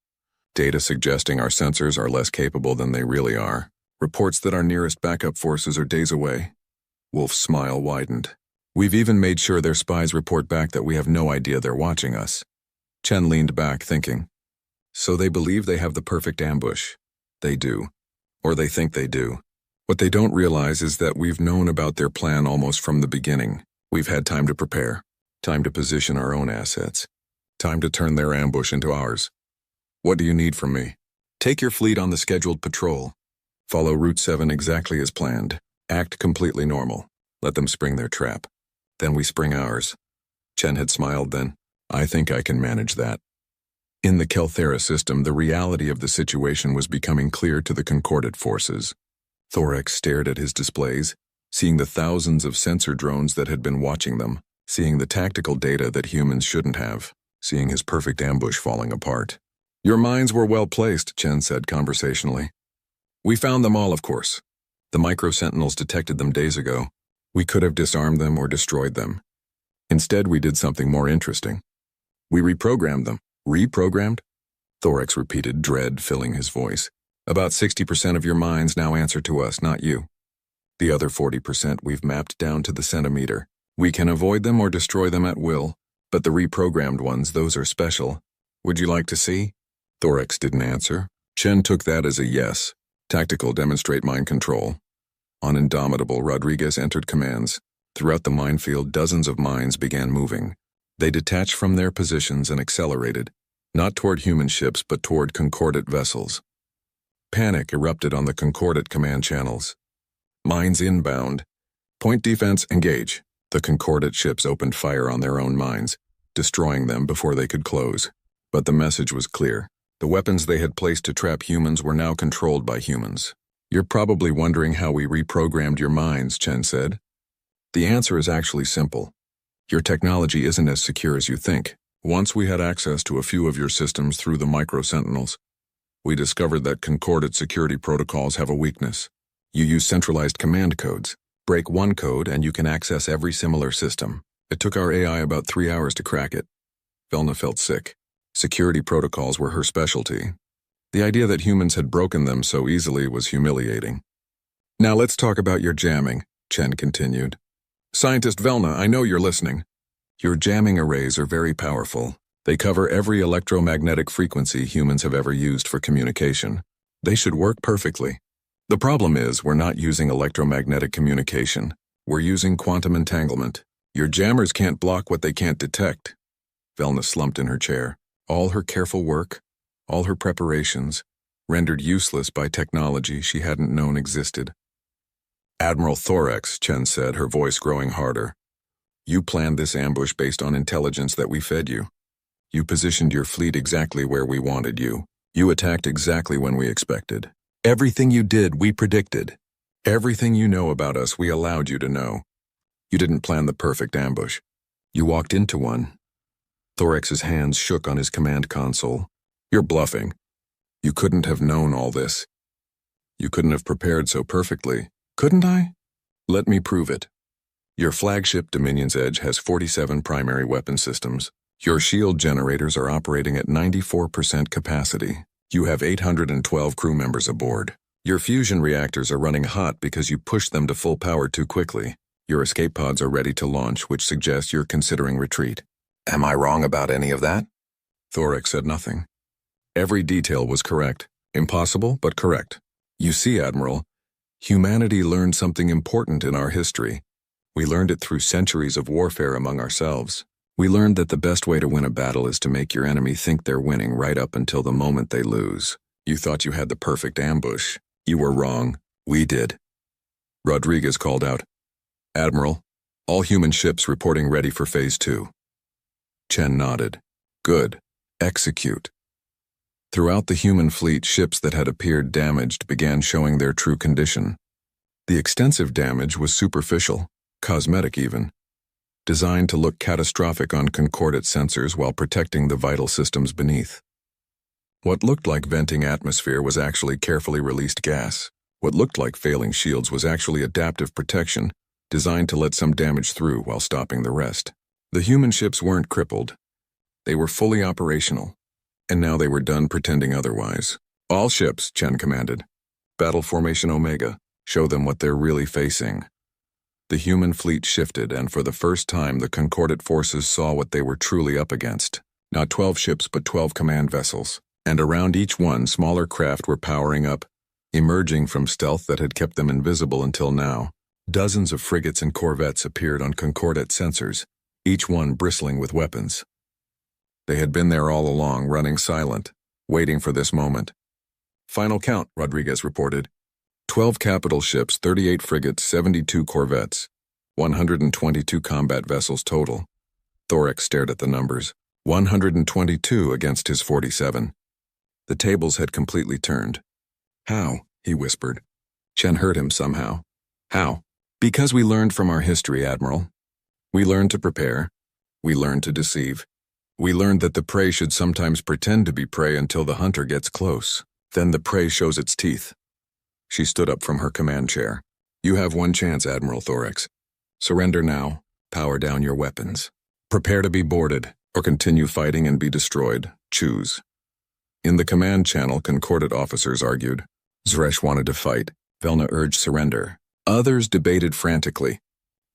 Data suggesting our sensors are less capable than they really are. Reports that our nearest backup forces are days away. Wolf's smile widened. We've even made sure their spies report back that we have no idea they're watching us. Chen leaned back, thinking. So they believe they have the perfect ambush. They do. Or they think they do. What they don't realize is that we've known about their plan almost from the beginning. We've had time to prepare. Time to position our own assets. Time to turn their ambush into ours. What do you need from me? Take your fleet on the scheduled patrol. Follow Route 7 exactly as planned. Act completely normal. Let them spring their trap. Then we spring ours. Chen had smiled then. I think I can manage that. In the Kelthera system, the reality of the situation was becoming clear to the Concordate forces. Thorax stared at his displays, seeing the thousands of sensor drones that had been watching them, seeing the tactical data that humans shouldn't have, seeing his perfect ambush falling apart. Your minds were well placed, Chen said conversationally. We found them all, of course. The micro-sentinels detected them days ago. We could have disarmed them or destroyed them. Instead, we did something more interesting. We reprogrammed them. Reprogrammed? Thorax repeated, dread filling his voice. About 60% of your minds now answer to us, not you. The other 40% we've mapped down to the centimeter. We can avoid them or destroy them at will, but the reprogrammed ones, those are special. Would you like to see? Thorax didn't answer. Chen took that as a yes. Tactical, demonstrate mind control. On Indomitable, Rodriguez entered commands. Throughout the minefield, dozens of mines began moving. They detached from their positions and accelerated, not toward human ships but toward Concordate vessels. Panic erupted on the Concordate command channels. Mines inbound. Point defense, engage. The Concordate ships opened fire on their own mines, destroying them before they could close. But the message was clear. The weapons they had placed to trap humans were now controlled by humans. You're probably wondering how we reprogrammed your minds, Chen said. The answer is actually simple. Your technology isn't as secure as you think. Once we had access to a few of your systems through the micro-sentinels, we discovered that Concordate security protocols have a weakness. You use centralized command codes. Break one code and you can access every similar system. It took our AI about 3 hours to crack it. Velna felt sick. Security protocols were her specialty. The idea that humans had broken them so easily was humiliating. Now let's talk about your jamming, Chen continued. Scientist Velna, I know you're listening. Your jamming arrays are very powerful. They cover every electromagnetic frequency humans have ever used for communication. They should work perfectly. The problem is we're not using electromagnetic communication. We're using quantum entanglement. Your jammers can't block what they can't detect. Velna slumped in her chair. All her careful work, all her preparations, rendered useless by technology she hadn't known existed. Admiral Thorax, Chen said, her voice growing harder. You planned this ambush based on intelligence that we fed you. You positioned your fleet exactly where we wanted you. You attacked exactly when we expected. Everything you did, we predicted. Everything you know about us, we allowed you to know. You didn't plan the perfect ambush. You walked into one. Thorax's hands shook on his command console. You're bluffing. You couldn't have known all this. You couldn't have prepared so perfectly. Couldn't I? Let me prove it. Your flagship Dominion's Edge has 47 primary weapon systems. Your shield generators are operating at 94% capacity. You have 812 crew members aboard. Your fusion reactors are running hot because you pushed them to full power too quickly. Your escape pods are ready to launch, which suggests you're considering retreat. Am I wrong about any of that? Thorax said nothing. Every detail was correct. Impossible, but correct. You see, Admiral, humanity learned something important in our history. We learned it through centuries of warfare among ourselves. We learned that the best way to win a battle is to make your enemy think they're winning right up until the moment they lose. You thought you had the perfect ambush. You were wrong. We did. Rodriguez called out, Admiral, all human ships reporting ready for Phase 2. Chen nodded. Good. Execute. Throughout the human fleet, ships that had appeared damaged began showing their true condition. The extensive damage was superficial, cosmetic even, designed to look catastrophic on concordate sensors while protecting the vital systems beneath. What looked like venting atmosphere was actually carefully released gas. What looked like failing shields was actually adaptive protection, designed to let some damage through while stopping the rest. The human ships weren't crippled. They were fully operational, and now they were done pretending otherwise. All ships, Chen commanded. Battle Formation Omega, show them what they're really facing. The human fleet shifted, and for the first time the concordate forces saw what they were truly up against. Not 12 ships, but 12 command vessels. And around each one, smaller craft were powering up, emerging from stealth that had kept them invisible until now. Dozens of frigates and corvettes appeared on concordate sensors, each one bristling with weapons. They had been there all along, running silent, waiting for this moment. Final count, Rodriguez reported. 12 capital ships, 38 frigates, 72 corvettes, 122 combat vessels total. Thorax stared at the numbers. 122 against his 47. The tables had completely turned. How? He whispered. Chen heard him somehow. How? Because we learned from our history, Admiral. We learned to prepare. We learned to deceive. We learned that the prey should sometimes pretend to be prey until the hunter gets close. Then the prey shows its teeth. She stood up from her command chair. You have one chance, Admiral Thorax. Surrender now. Power down your weapons. Prepare to be boarded, or continue fighting and be destroyed. Choose. In the command channel, concordate officers argued. Zresh wanted to fight. Velna urged surrender. Others debated frantically.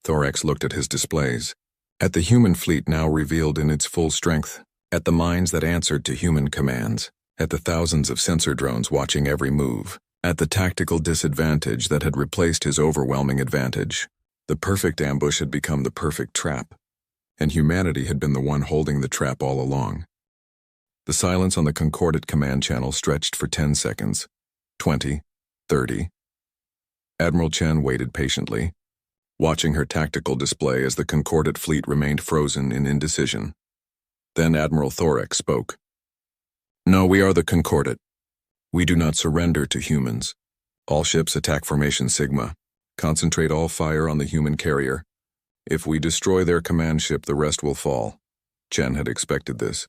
Thorax looked at his displays. At the human fleet now revealed in its full strength. At the minds that answered to human commands. At the thousands of sensor drones watching every move. At the tactical disadvantage that had replaced his overwhelming advantage. The perfect ambush had become the perfect trap. And humanity had been the one holding the trap all along. The silence on the concordate command channel stretched for 10 seconds. 20. 30. Admiral Chen waited patiently, watching her tactical display as the concordate fleet remained frozen in indecision. Then Admiral Thorax spoke. No, we are the concordate. We do not surrender to humans. All ships attack Formation Sigma. Concentrate all fire on the human carrier. If we destroy their command ship, the rest will fall. Chen had expected this.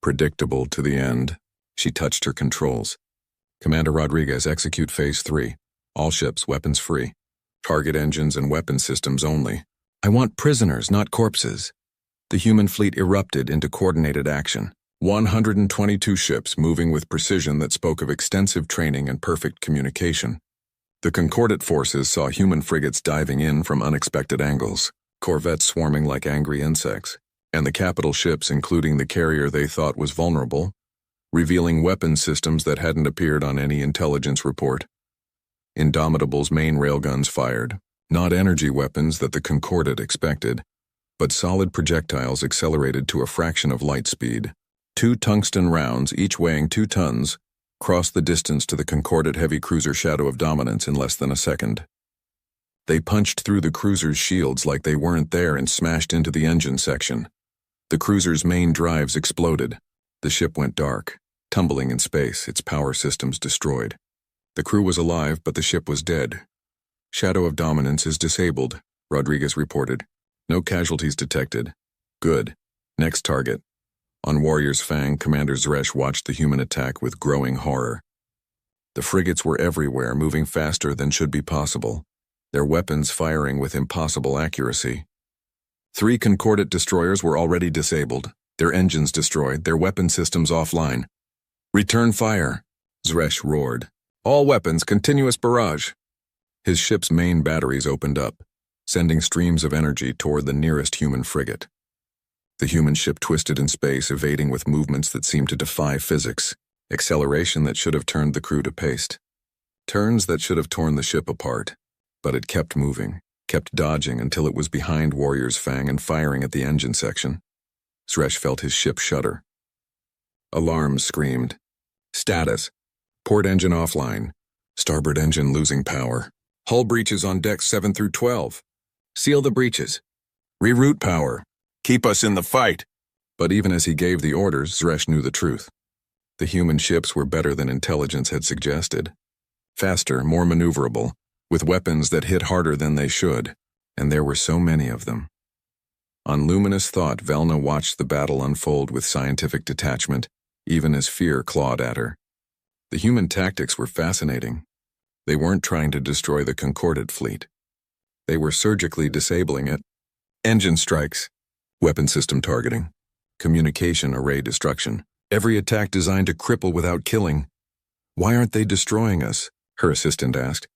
Predictable to the end. She touched her controls. Commander Rodriguez, execute Phase 3. All ships, weapons free. Target engines and weapon systems only. I want prisoners, not corpses. The human fleet erupted into coordinated action. 122 ships moving with precision that spoke of extensive training and perfect communication. The concordate forces saw human frigates diving in from unexpected angles, corvettes swarming like angry insects, and the capital ships, including the carrier they thought was vulnerable, revealing weapon systems that hadn't appeared on any intelligence report. Indomitable's main railguns fired, not energy weapons that the concordate expected, but solid projectiles accelerated to a fraction of light speed. 2 tungsten rounds, each weighing 2 tons, crossed the distance to the concordate heavy cruiser Shadow of Dominance in less than a second. They punched through the cruiser's shields like they weren't there and smashed into the engine section. The cruiser's main drives exploded. The ship went dark, tumbling in space, its power systems destroyed. The crew was alive, but the ship was dead. Shadow of Dominance is disabled, Rodriguez reported. No casualties detected. Good. Next target. On Warrior's Fang, Commander Zresh watched the human attack with growing horror. The frigates were everywhere, moving faster than should be possible, their weapons firing with impossible accuracy. 3 concordate destroyers were already disabled, their engines destroyed, their weapon systems offline. Return fire, Zresh roared. All weapons, continuous barrage. His ship's main batteries opened up, sending streams of energy toward the nearest human frigate. The human ship twisted in space, evading with movements that seemed to defy physics, acceleration that should have turned the crew to paste. Turns that should have torn the ship apart, but it kept moving, kept dodging until it was behind Warrior's Fang and firing at the engine section. Zresh felt his ship shudder. Alarms screamed. Status. Port engine offline. Starboard engine losing power. Hull breaches on decks 7 through 12. Seal the breaches. Reroute power. Keep us in the fight. But even as he gave the orders, Zresh knew the truth. The human ships were better than intelligence had suggested. Faster, more maneuverable, with weapons that hit harder than they should, and there were so many of them. On luminous thought, Velna watched the battle unfold with scientific detachment, even as fear clawed at her. The human tactics were fascinating. They weren't trying to destroy the Concordate fleet. They were surgically disabling it. Engine strikes, weapon system targeting, communication array destruction. Every attack designed to cripple without killing. "Why aren't they destroying us?" her assistant asked.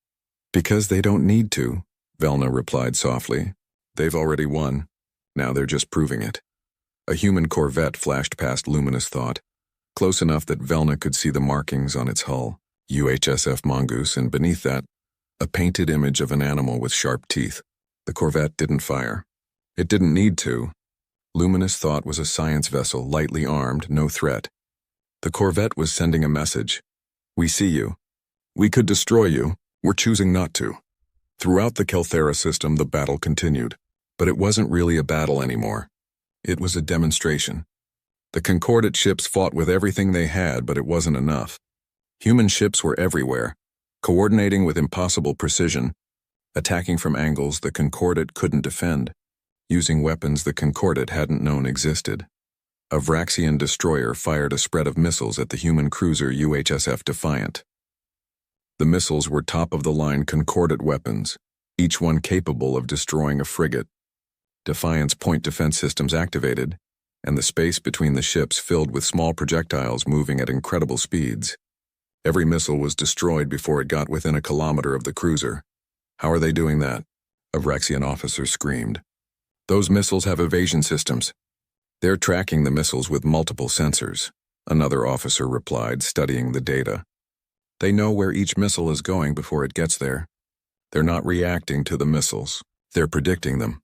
"Because they don't need to," Velna replied softly. "They've already won. Now they're just proving it." A human corvette flashed past luminous thought, close enough that Velna could see the markings on its hull, UHSF Mongoose, and beneath that, a painted image of an animal with sharp teeth. The corvette didn't fire. It didn't need to. Luminous thought was a science vessel, lightly armed, no threat. The corvette was sending a message. "We see you. We could destroy you. We're choosing not to." Throughout the Kelthera system, the battle continued. But it wasn't really a battle anymore. It was a demonstration. The Concordate ships fought with everything they had, but it wasn't enough. Human ships were everywhere, coordinating with impossible precision, attacking from angles the Concordate couldn't defend, using weapons the Concordate hadn't known existed. A Vraxian destroyer fired a spread of missiles at the human cruiser UHSF Defiant. The missiles were top-of-the-line Concordate weapons, each one capable of destroying a frigate. Defiant's point defense systems activated, and the space between the ships filled with small projectiles moving at incredible speeds. Every missile was destroyed before it got within a kilometer of the cruiser. "How are they doing that?" a Vraxian officer screamed. "Those missiles have evasion systems. They're tracking the missiles with multiple sensors," another officer replied, studying the data. "They know where each missile is going before it gets there. They're not reacting to the missiles. They're predicting them."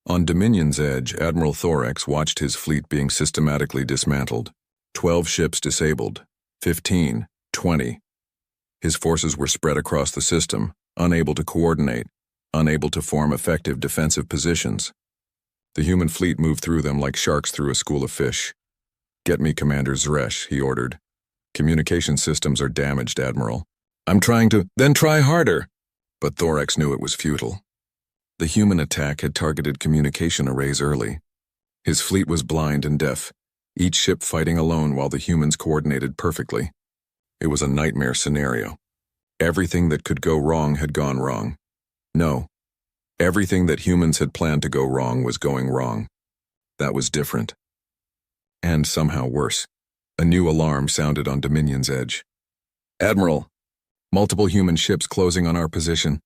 On Dominion's edge, Admiral Thorax watched his fleet being systematically dismantled. 12 ships disabled. 15, 20. His forces were spread across the system, unable to coordinate, unable to form effective defensive positions. The human fleet moved through them like sharks through a school of fish. "Get me Commander Zresh," he ordered. "Communication systems are damaged, Admiral." "I'm trying to—" "Then try harder." But Thorax knew it was futile. The human attack had targeted communication arrays early. His fleet was blind and deaf, each ship fighting alone while the humans coordinated perfectly. It was a nightmare scenario. Everything that could go wrong had gone wrong. No, everything that humans had planned to go wrong was going wrong. That was different. And somehow worse. A new alarm sounded on Dominion's edge. "Admiral, multiple human ships closing on our position."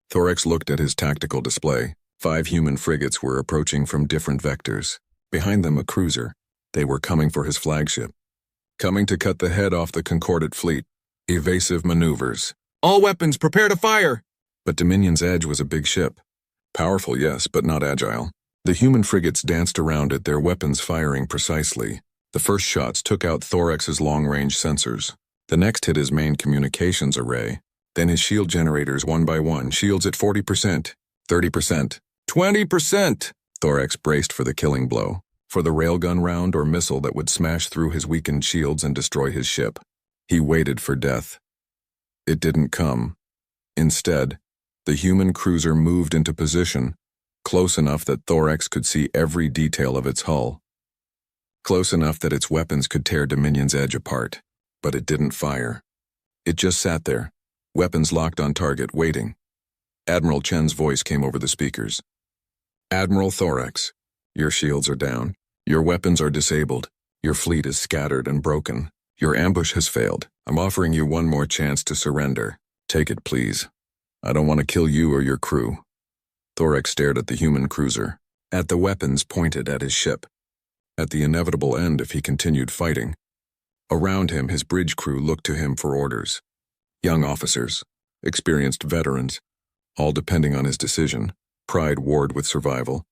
Thorax looked at his tactical display. 5 human frigates were approaching from different vectors. Behind them a cruiser. They were coming for his flagship. Coming to cut the head off the Concordate fleet. Evasive maneuvers. "All weapons, prepare to fire!" But Dominion's edge was a big ship. Powerful, yes, but not agile. The human frigates danced around it, their weapons firing precisely. The first shots took out Thorax's long-range sensors. The next hit his main communications array. Then his shield generators one by one, shields at 40%, 30%, 20%. Thorax braced for the killing blow, for the railgun round or missile that would smash through his weakened shields and destroy his ship. He waited for death. It didn't come. Instead, the human cruiser moved into position, close enough that Thorax could see every detail of its hull. Close enough that its weapons could tear Dominion's edge apart. But it didn't fire. It just sat there, weapons locked on target, waiting. Admiral Chen's voice came over the speakers. "Admiral Thorax, your shields are down. Your weapons are disabled. Your fleet is scattered and broken. Your ambush has failed. I'm offering you one more chance to surrender. Take it, please. I don't want to kill you or your crew." Thorax stared at the human cruiser, at the weapons pointed at his ship, at the inevitable end if he continued fighting. Around him, his bridge crew looked to him for orders. Young officers, experienced veterans, all depending on his decision. Pride warred with survival.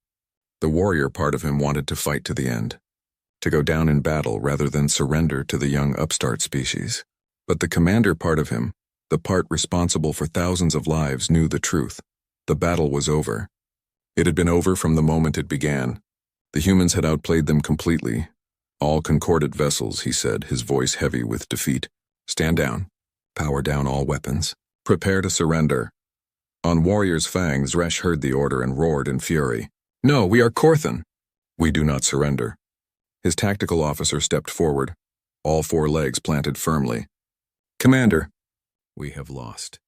The warrior part of him wanted to fight to the end, to go down in battle rather than surrender to the young upstart species. But the commander part of him, the part responsible for thousands of lives, knew the truth. The battle was over. It had been over from the moment it began. The humans had outplayed them completely. "All Concordate vessels," he said, his voice heavy with defeat. "Stand down. Power down all weapons. Prepare to surrender." On Warrior's fangs, Resh heard the order and roared in fury. "No, we are Korthan. We do not surrender." His tactical officer stepped forward, all four legs planted firmly. "Commander, we have lost.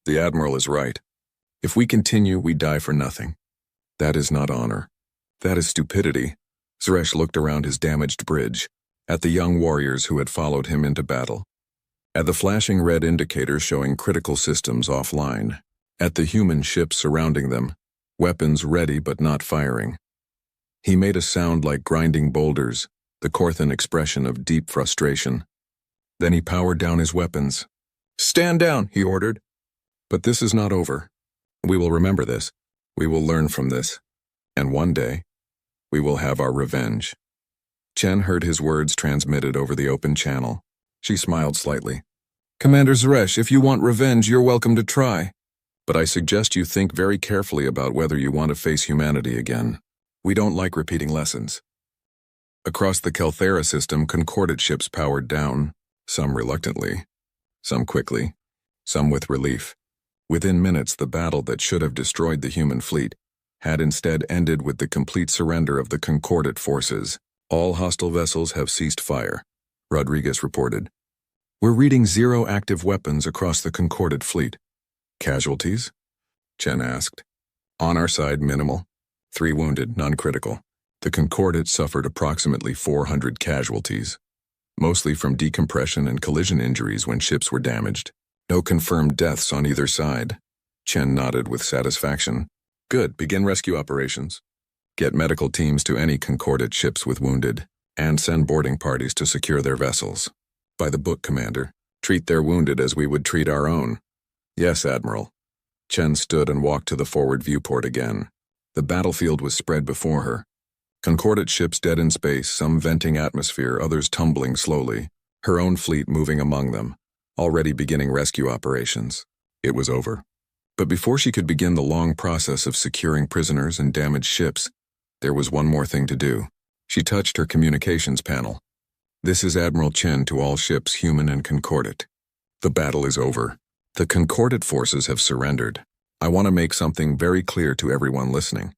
The Admiral is right. If we continue, we die for nothing. That is not honor. That is stupidity." Zeresh looked around his damaged bridge, at the young warriors who had followed him into battle, at the flashing red indicators showing critical systems offline, at the human ships surrounding them, weapons ready but not firing. He made a sound like grinding boulders, the Korthan expression of deep frustration. Then he powered down his weapons. "Stand down," he ordered. "But this is not over. We will remember this. We will learn from this. And one day, we will have our revenge." Chen heard his words transmitted over the open channel. She smiled slightly. "Commander Zeresh, if you want revenge, you're welcome to try. But I suggest you think very carefully about whether you want to face humanity again. We don't like repeating lessons." Across the Kelthera system, concordate ships powered down, some reluctantly, some quickly, some with relief. Within minutes, the battle that should have destroyed the human fleet had instead ended with the complete surrender of the concordate forces. "All hostile vessels have ceased fire," Rodriguez reported. "We're reading 0 active weapons across the concordate fleet." "Casualties?" Chen asked. "On our side, minimal. 3 wounded, non-critical. The concordate suffered approximately 400 casualties, mostly from decompression and collision injuries when ships were damaged. No confirmed deaths on either side." Chen nodded with satisfaction. "Good, begin rescue operations. Get medical teams to any concordate ships with wounded, and send boarding parties to secure their vessels. By the book, Commander. Treat their wounded as we would treat our own." "Yes, Admiral." Chen stood and walked to the forward viewport again. The battlefield was spread before her. Concordate ships dead in space, some venting atmosphere, others tumbling slowly, her own fleet moving among them, already beginning rescue operations. It was over. But before she could begin the long process of securing prisoners and damaged ships, there was one more thing to do. She touched her communications panel. "This is Admiral Chen to all ships, human and concordate. The battle is over. The concordate forces have surrendered. I want to make something very clear to everyone listening.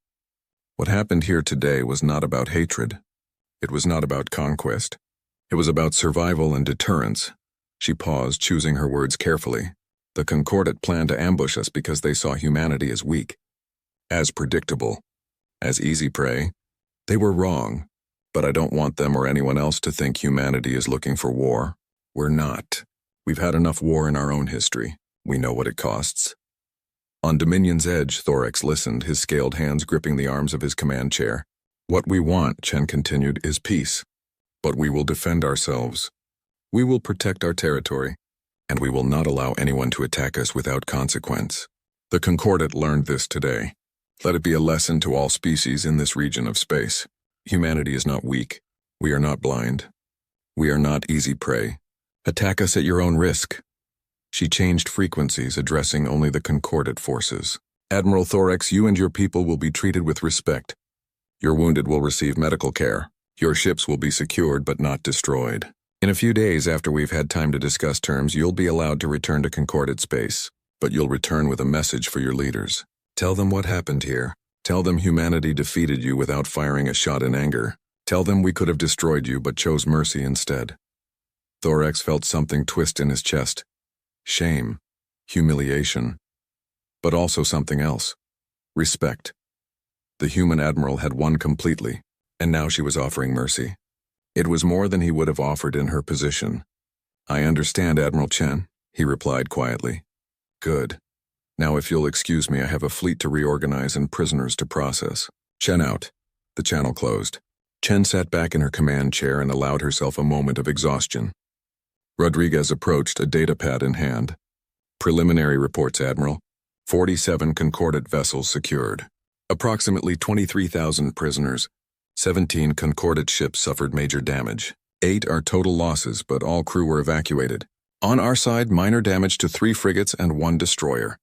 What happened here today was not about hatred. It was not about conquest. It was about survival and deterrence." She paused, choosing her words carefully. "The concordate planned to ambush us because they saw humanity as weak, as predictable, as easy prey. They were wrong, but I don't want them or anyone else to think humanity is looking for war. We're not. We've had enough war in our own history. We know what it costs." On Dominion's edge, Thorax listened, his scaled hands gripping the arms of his command chair. "What we want," Chen continued, "is peace. But we will defend ourselves. We will protect our territory, and we will not allow anyone to attack us without consequence. The concordate learned this today. Let it be a lesson to all species in this region of space. Humanity is not weak. We are not blind. We are not easy prey. Attack us at your own risk." She changed frequencies, addressing only the concordate forces. "Admiral Thorax, you and your people will be treated with respect. Your wounded will receive medical care. Your ships will be secured but not destroyed. In a few days after we've had time to discuss terms, you'll be allowed to return to concordate space, but you'll return with a message for your leaders. Tell them what happened here. Tell them humanity defeated you without firing a shot in anger. Tell them we could have destroyed you but chose mercy instead." Thorax felt something twist in his chest. Shame, humiliation, but also something else. Respect. The human admiral had won completely, and now she was offering mercy. It was more than he would have offered in her position. "I understand, Admiral Chen," he replied quietly. "Good. Now if you'll excuse me, I have a fleet to reorganize and prisoners to process." Chen out. The channel closed. Chen sat back in her command chair and allowed herself a moment of exhaustion. Rodriguez approached, a datapad in hand. "Preliminary reports, Admiral. 47 concordate vessels secured. Approximately 23,000 prisoners. 17 concordate ships suffered major damage. 8 are total losses, but all crew were evacuated. On our side, minor damage to 3 frigates and 1 destroyer.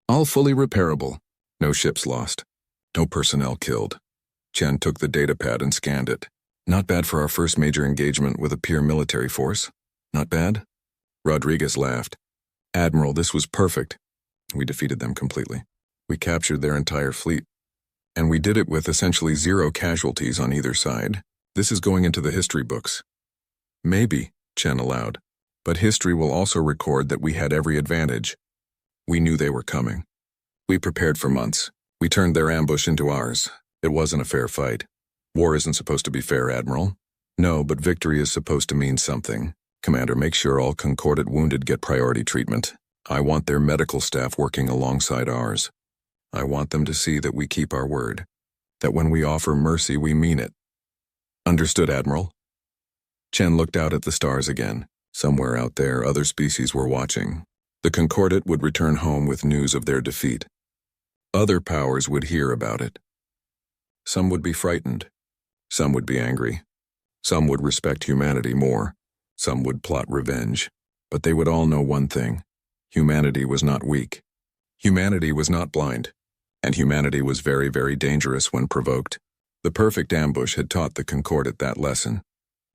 All fully repairable. No ships lost. No personnel killed." Chen took the datapad and scanned it. "Not bad for our first major engagement with a peer military force. Not bad?" Rodriguez laughed. "Admiral, this was perfect. We defeated them completely. We captured their entire fleet. And we did it with essentially 0 casualties on either side. This is going into the history books. Maybe, Chen allowed. But history will also record that we had every advantage. We knew they were coming. We prepared for months. We turned their ambush into ours. It wasn't a fair fight. War isn't supposed to be fair, Admiral. No, but victory is supposed to mean something. Commander, make sure all Concordat wounded get priority treatment. I want their medical staff working alongside ours. I want them to see that we keep our word. That when we offer mercy, we mean it. Understood, Admiral. Chen looked out at the stars again. Somewhere out there, other species were watching. The Concordat would return home with news of their defeat. Other powers would hear about it. Some would be frightened. Some would be angry. Some would respect humanity more. Some would plot revenge. But they would all know one thing. Humanity was not weak. Humanity was not blind. And humanity was very, very dangerous when provoked. The perfect ambush had taught the Concordat that lesson.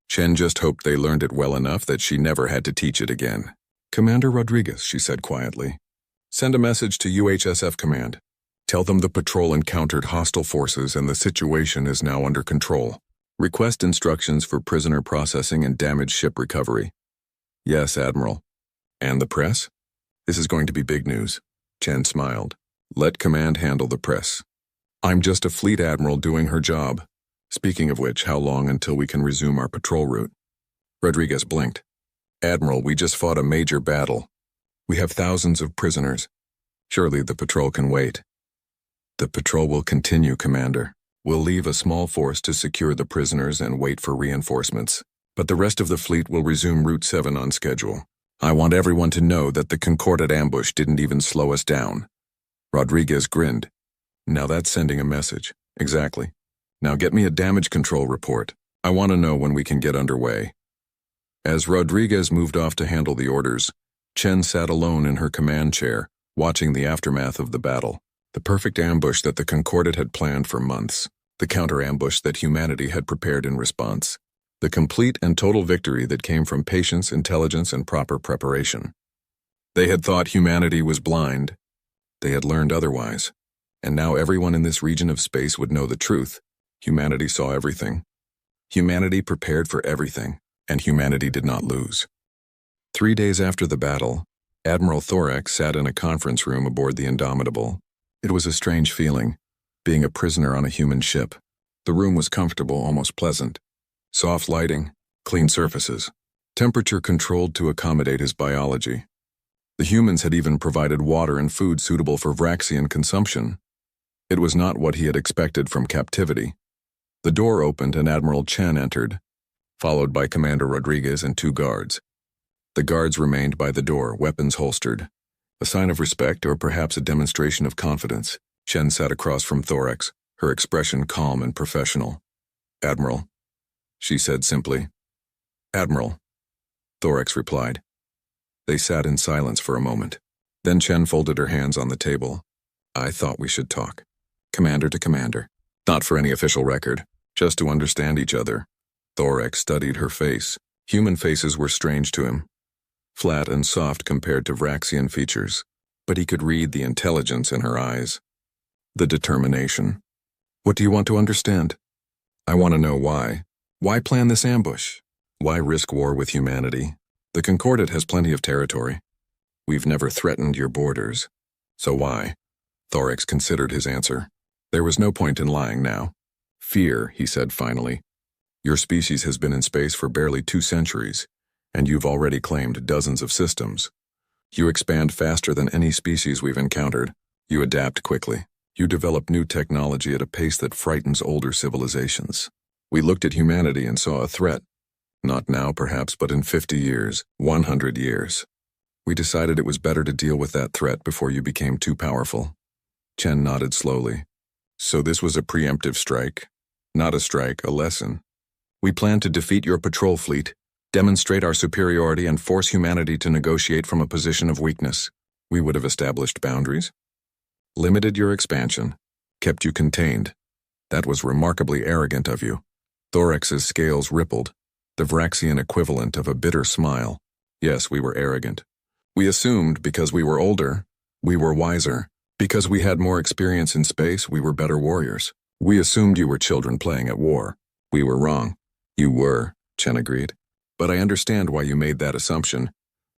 Chen just hoped they learned it well enough that she never had to teach it again. Commander Rodriguez, she said quietly. Send a message to UHSF Command. Tell them the patrol encountered hostile forces and the situation is now under control. Request instructions for prisoner processing and damaged ship recovery. Yes, Admiral. And the press? This is going to be big news. Chen smiled. Let Command handle the press. I'm just a fleet admiral doing her job. Speaking of which, how long until we can resume our patrol route? Rodriguez blinked. Admiral, we just fought a major battle. We have thousands of prisoners. Surely the patrol can wait. The patrol will continue, Commander. We'll leave a small force to secure the prisoners and wait for reinforcements. But the rest of the fleet will resume Route 7 on schedule. I want everyone to know that the Concordat ambush didn't even slow us down. Rodriguez grinned. Now that's sending a message. Exactly. Now get me a damage control report. I want to know when we can get underway. As Rodriguez moved off to handle the orders, Chen sat alone in her command chair, watching the aftermath of the battle. The perfect ambush that the Concordat had planned for months. The counter-ambush that humanity had prepared in response. The complete and total victory that came from patience, intelligence, and proper preparation. They had thought humanity was blind. They had learned otherwise. And now everyone in this region of space would know the truth. Humanity saw everything. Humanity prepared for everything, and humanity did not lose. 3 days after the battle, Admiral Thorax sat in a conference room aboard the Indomitable. It was a strange feeling, being a prisoner on a human ship. The room was comfortable, almost pleasant. Soft lighting, clean surfaces, temperature controlled to accommodate his biology. The humans had even provided water and food suitable for Vraxian consumption. It was not what he had expected from captivity. The door opened and Admiral Chen entered, followed by Commander Rodriguez and 2 guards. The guards remained by the door, weapons holstered. A sign of respect or perhaps a demonstration of confidence. Chen sat across from Thorax, her expression calm and professional. Admiral, she said simply. Admiral, Thorax replied. They sat in silence for a moment. Then Chen folded her hands on the table. I thought we should talk. Commander to commander. Not for any official record, just to understand each other. Thorax studied her face. Human faces were strange to him. Flat and soft compared to Vraxian features. But he could read the intelligence in her eyes. The determination. What do you want to understand? I want to know why. Why plan this ambush? Why risk war with humanity? The Concordat has plenty of territory. We've never threatened your borders. So why? Thorax considered his answer. There was no point in lying now. Fear, he said finally. Your species has been in space for barely 2 centuries, and you've already claimed dozens of systems. You expand faster than any species we've encountered. You adapt quickly. You develop new technology at a pace that frightens older civilizations. We looked at humanity and saw a threat. Not now, perhaps, but in 50 years, 100 years. We decided it was better to deal with that threat before you became too powerful. Chen nodded slowly. So this was a preemptive strike? Not a strike, a lesson. We plan to defeat your patrol fleet, demonstrate our superiority, and force humanity to negotiate from a position of weakness. We would have established boundaries, limited your expansion, kept you contained. That was remarkably arrogant of you. Thorax's scales rippled, the Vraxian equivalent of a bitter smile. Yes, we were arrogant. We assumed, because we were older, We were wiser. Because we had more experience in space, we were better warriors. We assumed you were children playing at war. We were wrong. You were, Chen agreed. But I understand why you made that assumption.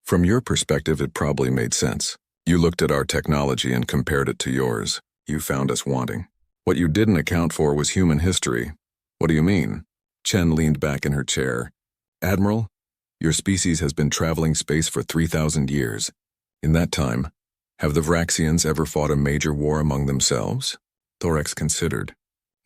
From your perspective, it probably made sense. You looked at our technology and compared it to yours. You found us wanting. What you didn't account for was human history. What do you mean? Chen leaned back in her chair. Admiral, your species has been traveling space for 3,000 years. In that time, have the Vraxians ever fought a major war among themselves? Thorax considered.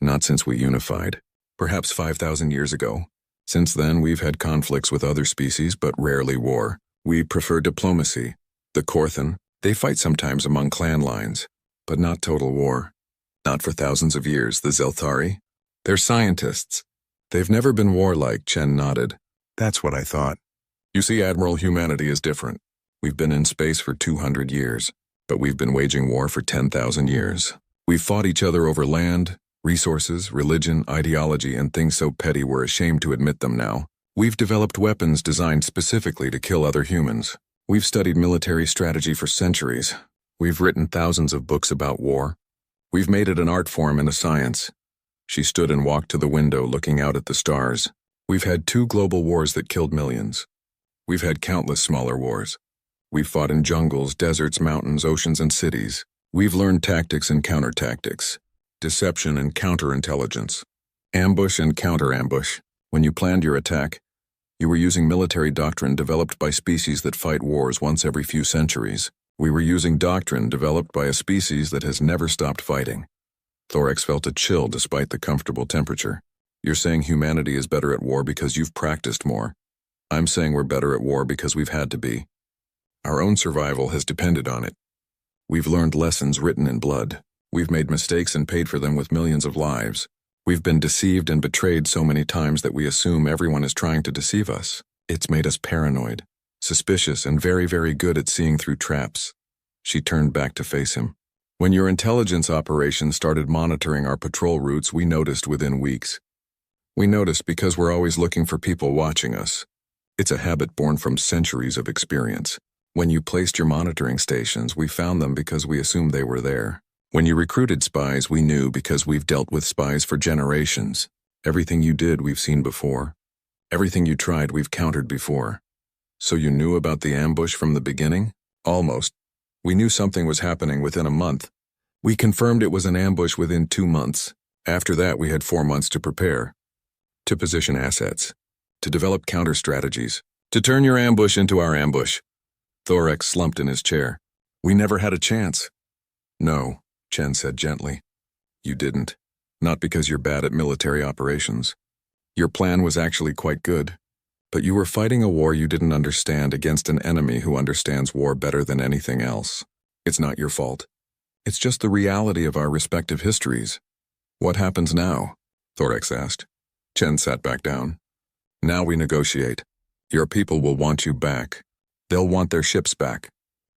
Not since we unified. Perhaps 5,000 years ago. Since then, we've had conflicts with other species, but rarely war. We prefer diplomacy. The Korthan, they fight sometimes among clan lines, but not total war. Not for thousands of years. The Zelthari? They're scientists. They've never been warlike, Chen nodded. That's what I thought. You see, Admiral, humanity is different. We've been in space for 200 years, but we've been waging war for 10,000 years. We've fought each other over land, resources, religion, ideology, and things so petty we're ashamed to admit them now. We've developed weapons designed specifically to kill other humans. We've studied military strategy for centuries. We've written thousands of books about war. We've made it an art form and a science. She stood and walked to the window, looking out at the stars. We've had 2 global wars that killed millions. We've had countless smaller wars. We've fought in jungles, deserts, mountains, oceans, and cities. We've learned tactics and counter-tactics, deception and counterintelligence, ambush and counter-ambush. When you planned your attack, you were using military doctrine developed by species that fight wars once every few centuries. We were using doctrine developed by a species that has never stopped fighting. Thorax felt a chill despite the comfortable temperature. You're saying humanity is better at war because you've practiced more. I'm saying we're better at war because we've had to be. Our own survival has depended on it. We've learned lessons written in blood. We've made mistakes and paid for them with millions of lives. We've been deceived and betrayed so many times that we assume everyone is trying to deceive us. It's made us paranoid, suspicious, and very, very good at seeing through traps. She turned back to face him. When your intelligence operation started monitoring our patrol routes, we noticed within weeks. We noticed because we're always looking for people watching us. It's a habit born from centuries of experience. When you placed your monitoring stations, we found them because we assumed they were there. When you recruited spies, we knew because we've dealt with spies for generations. Everything you did, we've seen before. Everything you tried, we've countered before. So you knew about the ambush from the beginning? Almost. We knew something was happening within a month. We confirmed it was an ambush within 2 months. After that, we had 4 months to prepare. To position assets. To develop counter strategies. To turn your ambush into our ambush. Thorax slumped in his chair. We never had a chance. No, Chen said gently. You didn't. Not because you're bad at military operations. Your plan was actually quite good. But you were fighting a war you didn't understand against an enemy who understands war better than anything else. It's not your fault. It's just the reality of our respective histories. What happens now? Thorax asked. Chen sat back down. Now we negotiate. Your people will want you back. They'll want their ships back.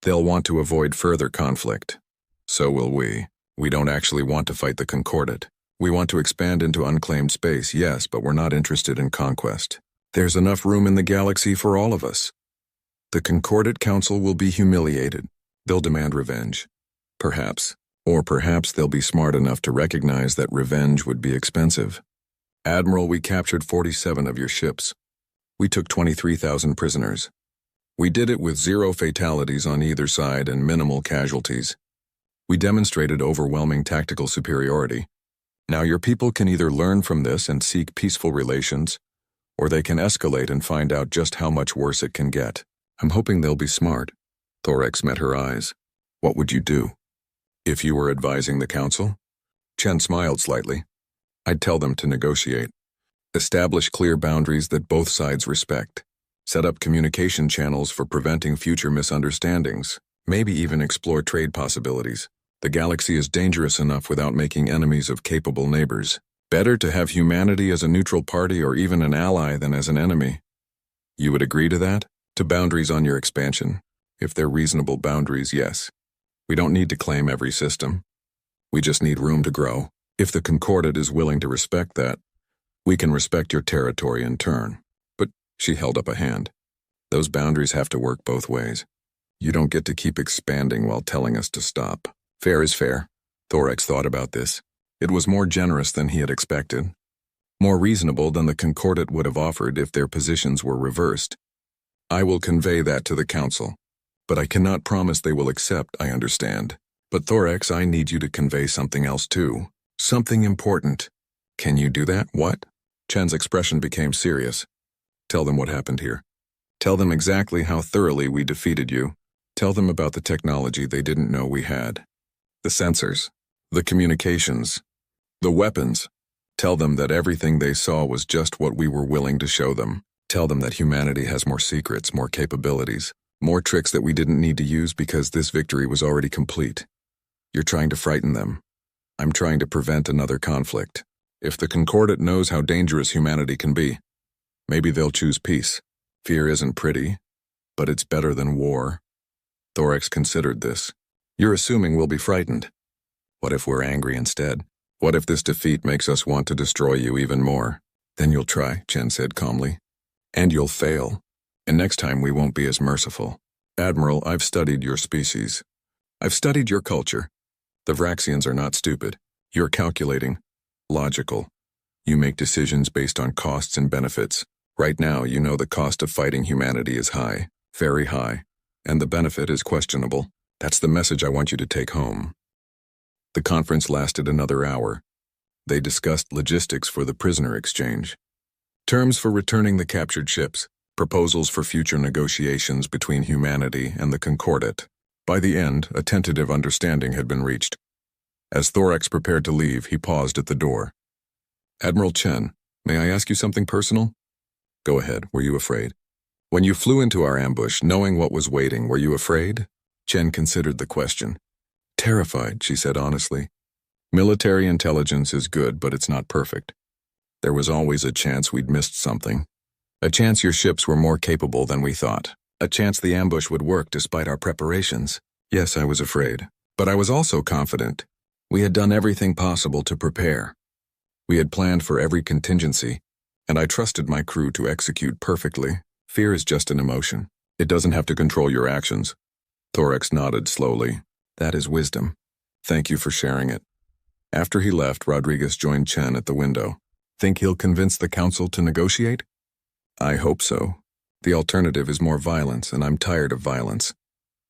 They'll want to avoid further conflict. So will we. We don't actually want to fight the Concordat. We want to expand into unclaimed space, yes, but we're not interested in conquest. There's enough room in the galaxy for all of us. The Concordat Council will be humiliated. They'll demand revenge. Perhaps. Or perhaps they'll be smart enough to recognize that revenge would be expensive. Admiral, we captured 47 of your ships. We took 23,000 prisoners. We did it with 0 fatalities on either side and minimal casualties. We demonstrated overwhelming tactical superiority. Now your people can either learn from this and seek peaceful relations, or they can escalate and find out just how much worse it can get. I'm hoping they'll be smart. Thorax met her eyes. What would you do? If you were advising the council? Chen smiled slightly. I'd tell them to negotiate. Establish clear boundaries that both sides respect. Set up communication channels for preventing future misunderstandings. Maybe even explore trade possibilities. The galaxy is dangerous enough without making enemies of capable neighbors. Better to have humanity as a neutral party or even an ally than as an enemy. You would agree to that? To boundaries on your expansion. If they're reasonable boundaries, yes. We don't need to claim every system. We just need room to grow. If the Concordat is willing to respect that, we can respect your territory in turn. But she held up a hand. Those boundaries have to work both ways. You don't get to keep expanding while telling us to stop. Fair is fair. Thorax thought about this. It was more generous than he had expected. More reasonable than the Concordat would have offered if their positions were reversed. I will convey that to the Council. But I cannot promise they will accept, I understand. But Thorax, I need you to convey something else too. Something important. Can you do that? What? Chen's expression became serious. Tell them what happened here. Tell them exactly how thoroughly we defeated you. Tell them about the technology they didn't know we had. The sensors, the communications, the weapons. Tell them that everything they saw was just what we were willing to show them. Tell them that humanity has more secrets, more capabilities, more tricks that we didn't need to use because this victory was already complete. You're trying to frighten them. I'm trying to prevent another conflict. If the Concordat knows how dangerous humanity can be, maybe they'll choose peace. Fear isn't pretty, but it's better than war. Thorax considered this. You're assuming we'll be frightened. What if we're angry instead? What if this defeat makes us want to destroy you even more? Then you'll try, Chen said calmly. And you'll fail. And next time we won't be as merciful. Admiral, I've studied your species. I've studied your culture. The Vraxians are not stupid. You're calculating. Logical. You make decisions based on costs and benefits. Right now, you know the cost of fighting humanity is high. Very high. And the benefit is questionable. That's the message I want you to take home. The conference lasted another hour. They discussed logistics for the prisoner exchange. Terms for returning the captured ships. Proposals for future negotiations between humanity and the Concordat. By the end, a tentative understanding had been reached. As Thorax prepared to leave, he paused at the door. Admiral Chen, may I ask you something personal? Go ahead, were you afraid? When you flew into our ambush, knowing what was waiting, were you afraid? Chen considered the question. Terrified, she said honestly. Military intelligence is good, but it's not perfect. There was always a chance we'd missed something. A chance your ships were more capable than we thought. A chance the ambush would work despite our preparations. Yes, I was afraid. But I was also confident. We had done everything possible to prepare. We had planned for every contingency, and I trusted my crew to execute perfectly. Fear is just an emotion. It doesn't have to control your actions. Thorax nodded slowly. That is wisdom. Thank you for sharing it. After he left, Rodriguez joined Chen at the window. Think he'll convince the Council to negotiate? I hope so. The alternative is more violence, and I'm tired of violence.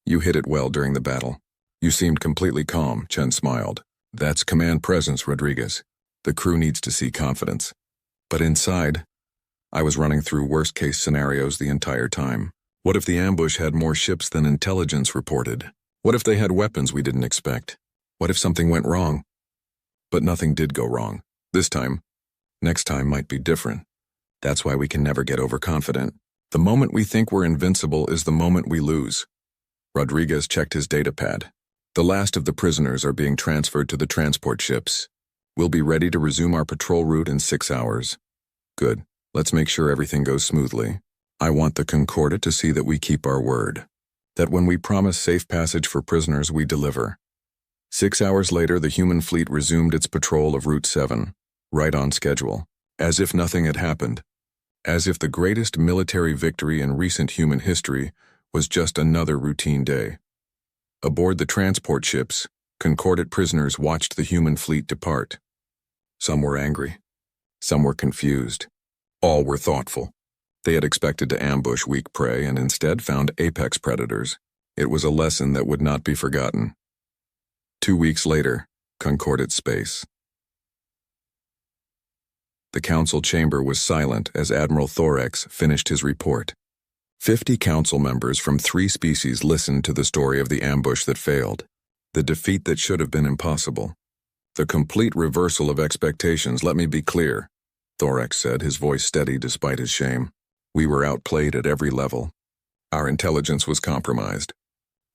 You hit it well during the battle. You seemed completely calm, Chen smiled. That's command presence, Rodriguez. The crew needs to see confidence. But inside, I was running through worst-case scenarios the entire time. What if the ambush had more ships than intelligence reported? What if they had weapons we didn't expect? What if something went wrong? But nothing did go wrong. This time. Next time might be different. That's why we can never get overconfident. The moment we think we're invincible is the moment we lose. Rodriguez checked his data pad. The last of the prisoners are being transferred to the transport ships. We'll be ready to resume our patrol route in 6 hours. Good. Let's make sure everything goes smoothly. I want the Concordat to see that we keep our word. That when we promise safe passage for prisoners, we deliver. 6 hours later, the human fleet resumed its patrol of Route 7, right on schedule, as if nothing had happened. As if the greatest military victory in recent human history was just another routine day. Aboard the transport ships, Concordat prisoners watched the human fleet depart. Some were angry. Some were confused. All were thoughtful. They had expected to ambush weak prey and instead found apex predators. It was a lesson that would not be forgotten. 2 weeks later, Concordat space. The council chamber was silent as Admiral Thorax finished his report. 50 council members from 3 species listened to the story of the ambush that failed, the defeat that should have been impossible. The complete reversal of expectations, let me be clear, Thorax said, his voice steady despite his shame. We were outplayed at every level. Our intelligence was compromised.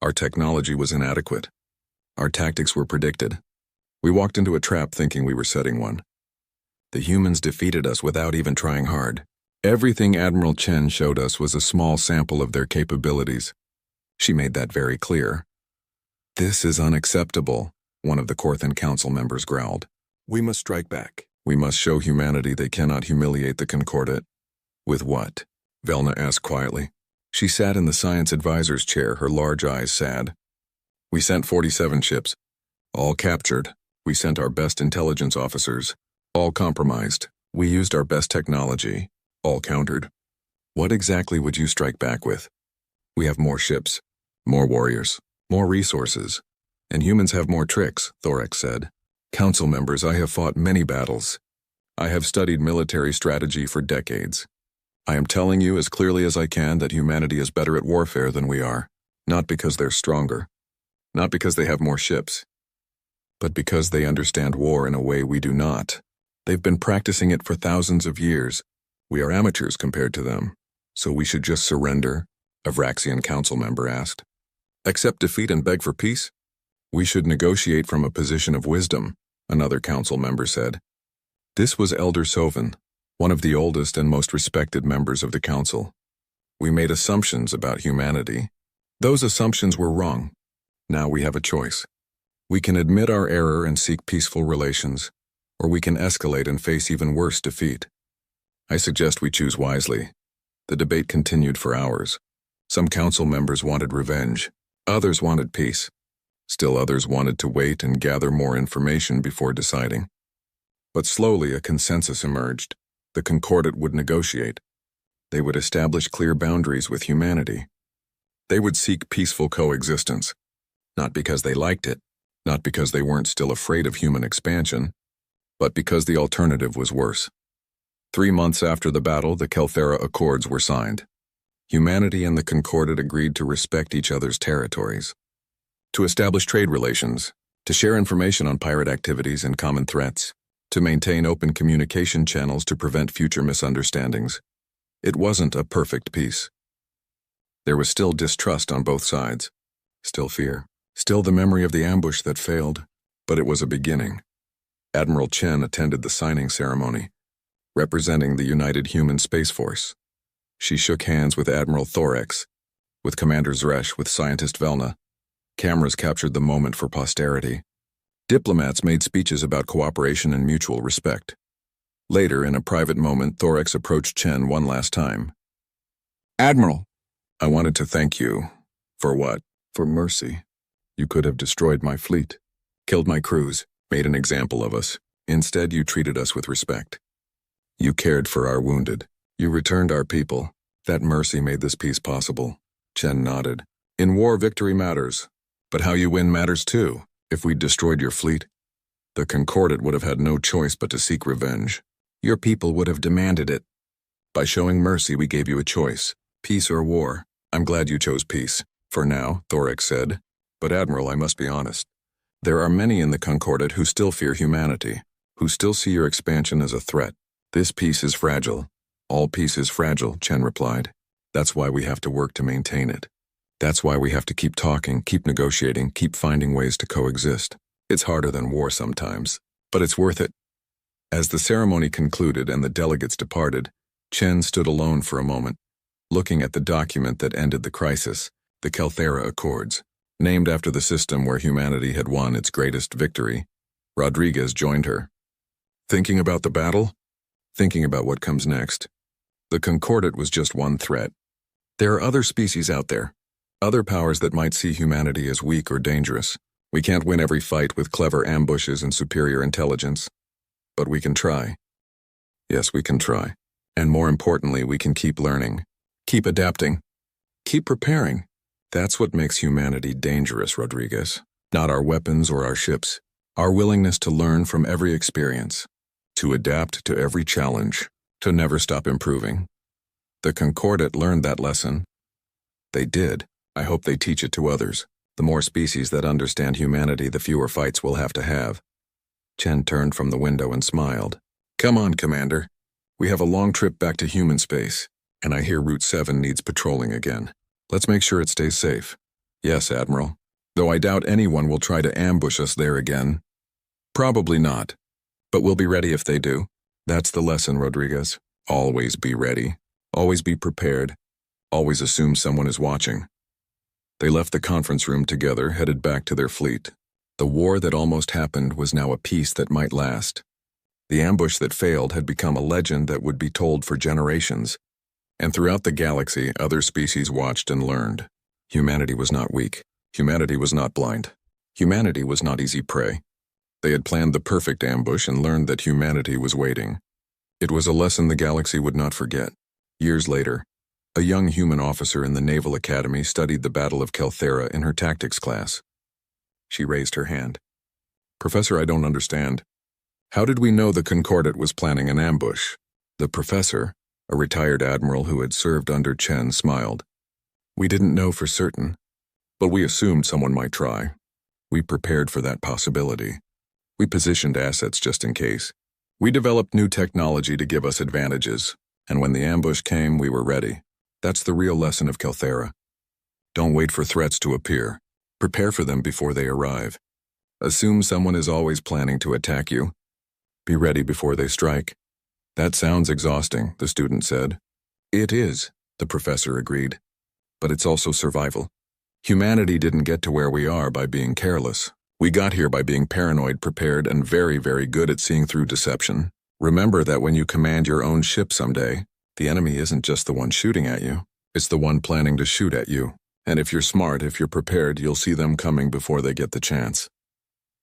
Our technology was inadequate. Our tactics were predicted. We walked into a trap thinking we were setting one. The humans defeated us without even trying hard. Everything Admiral Chen showed us was a small sample of their capabilities. She made that very clear. This is unacceptable, one of the Corthan Council members growled. We must strike back. We must show humanity they cannot humiliate the Concordat. With what? Velna asked quietly. She sat in the science advisor's chair, her large eyes sad. We sent 47 ships. All captured. We sent our best intelligence officers. All compromised. We used our best technology. All countered. What exactly would you strike back with? We have more ships, more warriors, more resources. And humans have more tricks, Thorax said. Council members, I have fought many battles. I have studied military strategy for decades. I am telling you as clearly as I can that humanity is better at warfare than we are, not because they're stronger, not because they have more ships, but because they understand war in a way we do not. They've been practicing it for thousands of years. We are amateurs compared to them, so we should just surrender, a Vraxian council member asked. Accept defeat and beg for peace? We should negotiate from a position of wisdom, another council member said. This was Elder Soven, one of the oldest and most respected members of the council. We made assumptions about humanity. Those assumptions were wrong. Now we have a choice. We can admit our error and seek peaceful relations, or we can escalate and face even worse defeat. I suggest we choose wisely. The debate continued for hours. Some council members wanted revenge. Others wanted peace. Still others wanted to wait and gather more information before deciding. But slowly a consensus emerged. The Concordat would negotiate. They would establish clear boundaries with humanity. They would seek peaceful coexistence. Not because they liked it, not because they weren't still afraid of human expansion, but because the alternative was worse. 3 months after the battle, the Kelthera Accords were signed. Humanity and the Concordat agreed to respect each other's territories, to establish trade relations, to share information on pirate activities and common threats, to maintain open communication channels to prevent future misunderstandings. It wasn't a perfect peace. There was still distrust on both sides, still fear, still the memory of the ambush that failed, but it was a beginning. Admiral Chen attended the signing ceremony, representing the United Human Space Force. She shook hands with Admiral Thorax, with Commander Zresh, with Scientist Velna. Cameras captured the moment for posterity. Diplomats made speeches about cooperation and mutual respect. Later, in a private moment, Thorax approached Chen one last time. Admiral, I wanted to thank you. For what? For mercy. You could have destroyed my fleet, killed my crews, made an example of us. Instead, you treated us with respect. You cared for our wounded. You returned our people. That mercy made this peace possible. Chen nodded. In war, victory matters. But how you win matters too. If we'd destroyed your fleet, the Concordat would have had no choice but to seek revenge. Your people would have demanded it. By showing mercy, we gave you a choice. Peace or war. I'm glad you chose peace. For now, Thorax said. But Admiral, I must be honest. There are many in the Concordat who still fear humanity, who still see your expansion as a threat. This peace is fragile. All peace is fragile, Chen replied. That's why we have to work to maintain it. That's why we have to keep talking, keep negotiating, keep finding ways to coexist. It's harder than war sometimes, but it's worth it. As the ceremony concluded and the delegates departed, Chen stood alone for a moment, looking at the document that ended the crisis, the Kelthera Accords, named after the system where humanity had won its greatest victory. Rodriguez joined her. Thinking about the battle? Thinking about what comes next. The Concordat was just one threat. There are other species out there. Other powers that might see humanity as weak or dangerous. We can't win every fight with clever ambushes and superior intelligence. But we can try. Yes, we can try. And more importantly, we can keep learning. Keep adapting. Keep preparing. That's what makes humanity dangerous, Rodriguez. Not our weapons or our ships. Our willingness to learn from every experience. To adapt to every challenge. To never stop improving. The Concordat learned that lesson. They did. I hope they teach it to others. The more species that understand humanity, the fewer fights we'll have to have. Chen turned from the window and smiled. Come on, Commander. We have a long trip back to human space, and I hear Route 7 needs patrolling again. Let's make sure it stays safe. Yes, Admiral. Though I doubt anyone will try to ambush us there again. Probably not. But we'll be ready if they do. That's the lesson, Rodriguez. Always be ready. Always be prepared. Always assume someone is watching. They left the conference room together, headed back to their fleet. The war that almost happened was now a peace that might last. The ambush that failed had become a legend that would be told for generations. And throughout the galaxy, other species watched and learned. Humanity was not weak. Humanity was not blind. Humanity was not easy prey. They had planned the perfect ambush and learned that humanity was waiting. It was a lesson the galaxy would not forget. Years later, a young human officer in the Naval Academy studied the Battle of Kelthera in her tactics class. She raised her hand. "Professor, I don't understand. How did we know the Concordat was planning an ambush?" The professor, a retired admiral who had served under Chen, smiled. "We didn't know for certain, but we assumed someone might try. We prepared for that possibility. We positioned assets just in case. We developed new technology to give us advantages, and when the ambush came, we were ready. That's the real lesson of Kelthera. Don't wait for threats to appear. Prepare for them before they arrive. Assume someone is always planning to attack you. Be ready before they strike." "That sounds exhausting," the student said. "It is," the professor agreed. "But it's also survival. Humanity didn't get to where we are by being careless. We got here by being paranoid, prepared, and very, very good at seeing through deception. Remember that when you command your own ship someday, the enemy isn't just the one shooting at you, it's the one planning to shoot at you. And if you're smart, if you're prepared, you'll see them coming before they get the chance."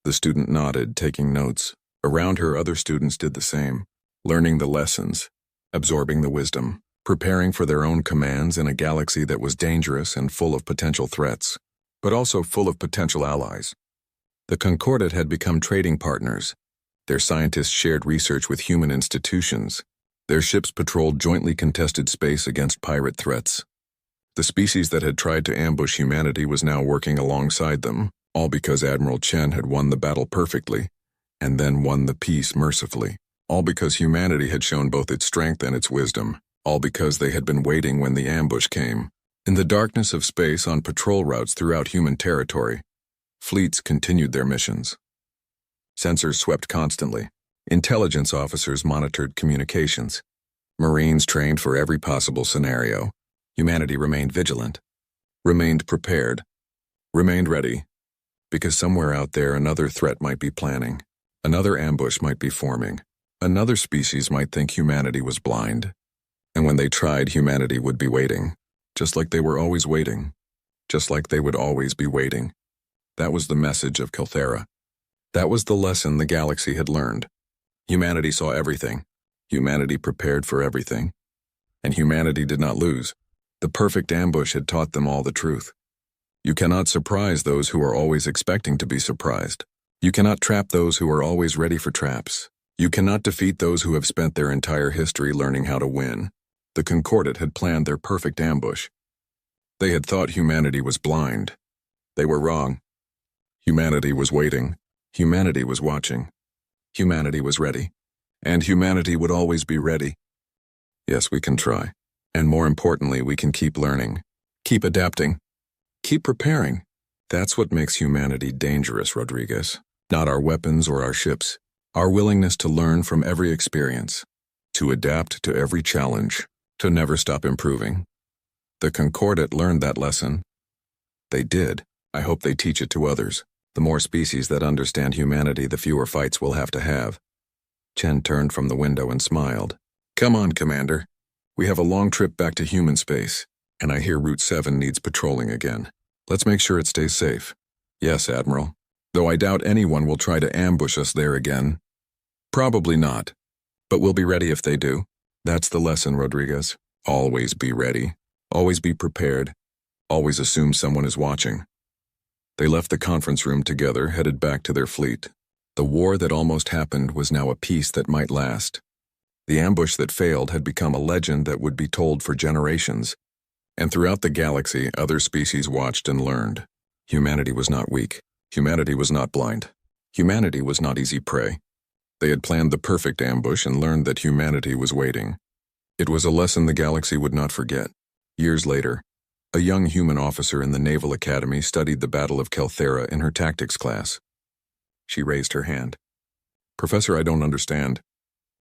The student nodded, taking notes. Around her, other students did the same, learning the lessons, absorbing the wisdom, preparing for their own commands in a galaxy that was dangerous and full of potential threats, but also full of potential allies. The Concordat had become trading partners. Their scientists shared research with human institutions. Their ships patrolled jointly contested space against pirate threats. The species that had tried to ambush humanity was now working alongside them, all because Admiral Chen had won the battle perfectly, and then won the peace mercifully. All because humanity had shown both its strength and its wisdom. All because they had been waiting when the ambush came. In the darkness of space on patrol routes throughout human territory, fleets continued their missions. Sensors swept constantly. Intelligence officers monitored communications. Marines trained for every possible scenario. Humanity remained vigilant, remained prepared, remained ready, because somewhere out there another threat might be planning. Another ambush might be forming. Another species might think humanity was blind. And when they tried, humanity would be waiting, just like they were always waiting, just like they would always be waiting. That was the message of Kelthera. That was the lesson the galaxy had learned. Humanity saw everything. Humanity prepared for everything. And humanity did not lose. The perfect ambush had taught them all the truth. You cannot surprise those who are always expecting to be surprised. You cannot trap those who are always ready for traps. You cannot defeat those who have spent their entire history learning how to win. The Concordat had planned their perfect ambush. They had thought humanity was blind. They were wrong. Humanity was waiting. Humanity was watching. Humanity was ready. And humanity would always be ready. Yes, we can try. And more importantly, we can keep learning. Keep adapting. Keep preparing. That's what makes humanity dangerous, Rodriguez. Not our weapons or our ships. Our willingness to learn from every experience. To adapt to every challenge. To never stop improving. The Concordat learned that lesson. They did. I hope they teach it to others. The more species that understand humanity, the fewer fights we'll have to have. Chen turned from the window and smiled. "Come on, Commander. We have a long trip back to human space, and I hear Route 7 needs patrolling again. Let's make sure it stays safe." "Yes, Admiral. Though I doubt anyone will try to ambush us there again." "Probably not. But we'll be ready if they do." That's the lesson, Rodriguez. Always be ready. Always be prepared. Always assume someone is watching. They left the conference room together, headed back to their fleet. The war that almost happened was now a peace that might last. The ambush that failed had become a legend that would be told for generations. And throughout the galaxy, other species watched and learned. Humanity was not weak. Humanity was not blind. Humanity was not easy prey. They had planned the perfect ambush and learned that humanity was waiting. It was a lesson the galaxy would not forget. Years later, a young human officer in the Naval Academy studied the Battle of Kelthera in her tactics class. She raised her hand. "Professor, I don't understand.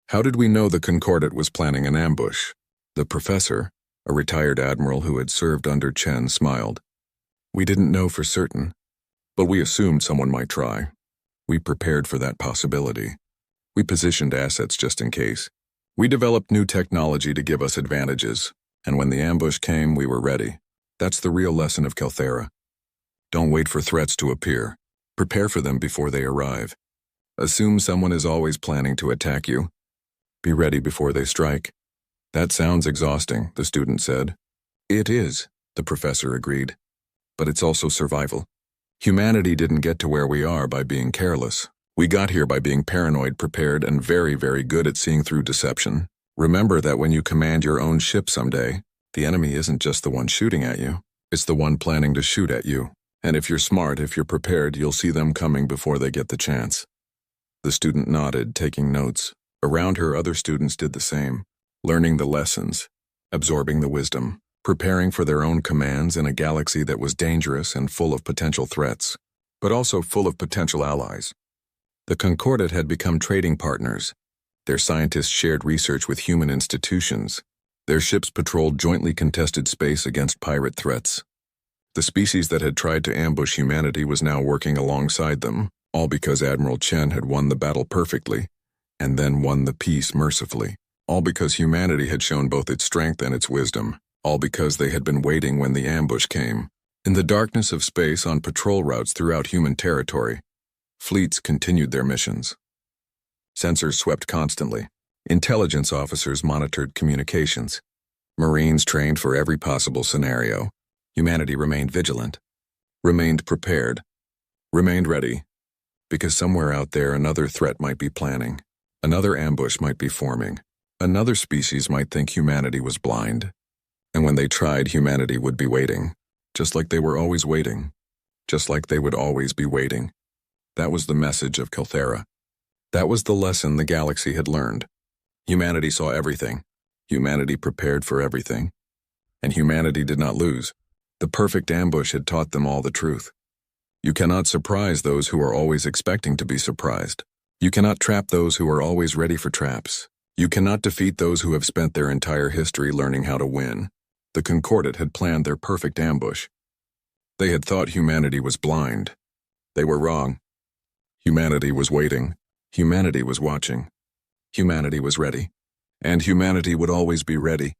How did we know the Concordat was planning an ambush?" The professor, a retired admiral who had served under Chen, smiled. "We didn't know for certain, but we assumed someone might try. We prepared for that possibility. We positioned assets just in case. We developed new technology to give us advantages, And when the ambush came, we were ready. That's the real lesson of Kelthera. Don't wait for threats to appear. Prepare for them before they arrive. Assume someone is always planning to attack you. Be ready before they strike. That sounds exhausting, the student said. It is, the professor agreed. But it's also survival. Humanity didn't get to where we are by being careless. We got here by being paranoid, prepared, and very, very good at seeing through deception. Remember that when you command your own ship someday, the enemy isn't just the one shooting at you. It's the one planning to shoot at you. And if you're smart, if you're prepared, you'll see them coming before they get the chance. The student nodded, taking notes. Around her, other students did the same, learning the lessons, absorbing the wisdom, preparing for their own commands in a galaxy that was dangerous and full of potential threats, but also full of potential allies. The Concordat had become trading partners. Their scientists shared research with human institutions. Their ships patrolled jointly contested space against pirate threats. The species that had tried to ambush humanity was now working alongside them, all because Admiral Chen had won the battle perfectly, and then won the peace mercifully. All because humanity had shown both its strength and its wisdom. All because they had been waiting when the ambush came. In the darkness of space on patrol routes throughout human territory, fleets continued their missions. Sensors swept constantly. Intelligence officers monitored communications. Marines trained for every possible scenario. Humanity remained vigilant, remained prepared, remained ready, because somewhere out there another threat might be planning, another ambush might be forming, another species might think humanity was blind. And when they tried, humanity would be waiting, just like they were always waiting, just like they would always be waiting. That was the message of Kelthera. That was the lesson the galaxy had learned. Humanity saw everything. Humanity prepared for everything. And humanity did not lose. The perfect ambush had taught them all the truth. You cannot surprise those who are always expecting to be surprised. You cannot trap those who are always ready for traps. You cannot defeat those who have spent their entire history learning how to win. The Concordat had planned their perfect ambush. They had thought humanity was blind. They were wrong. Humanity was waiting. Humanity was watching. Humanity was ready. And humanity would always be ready.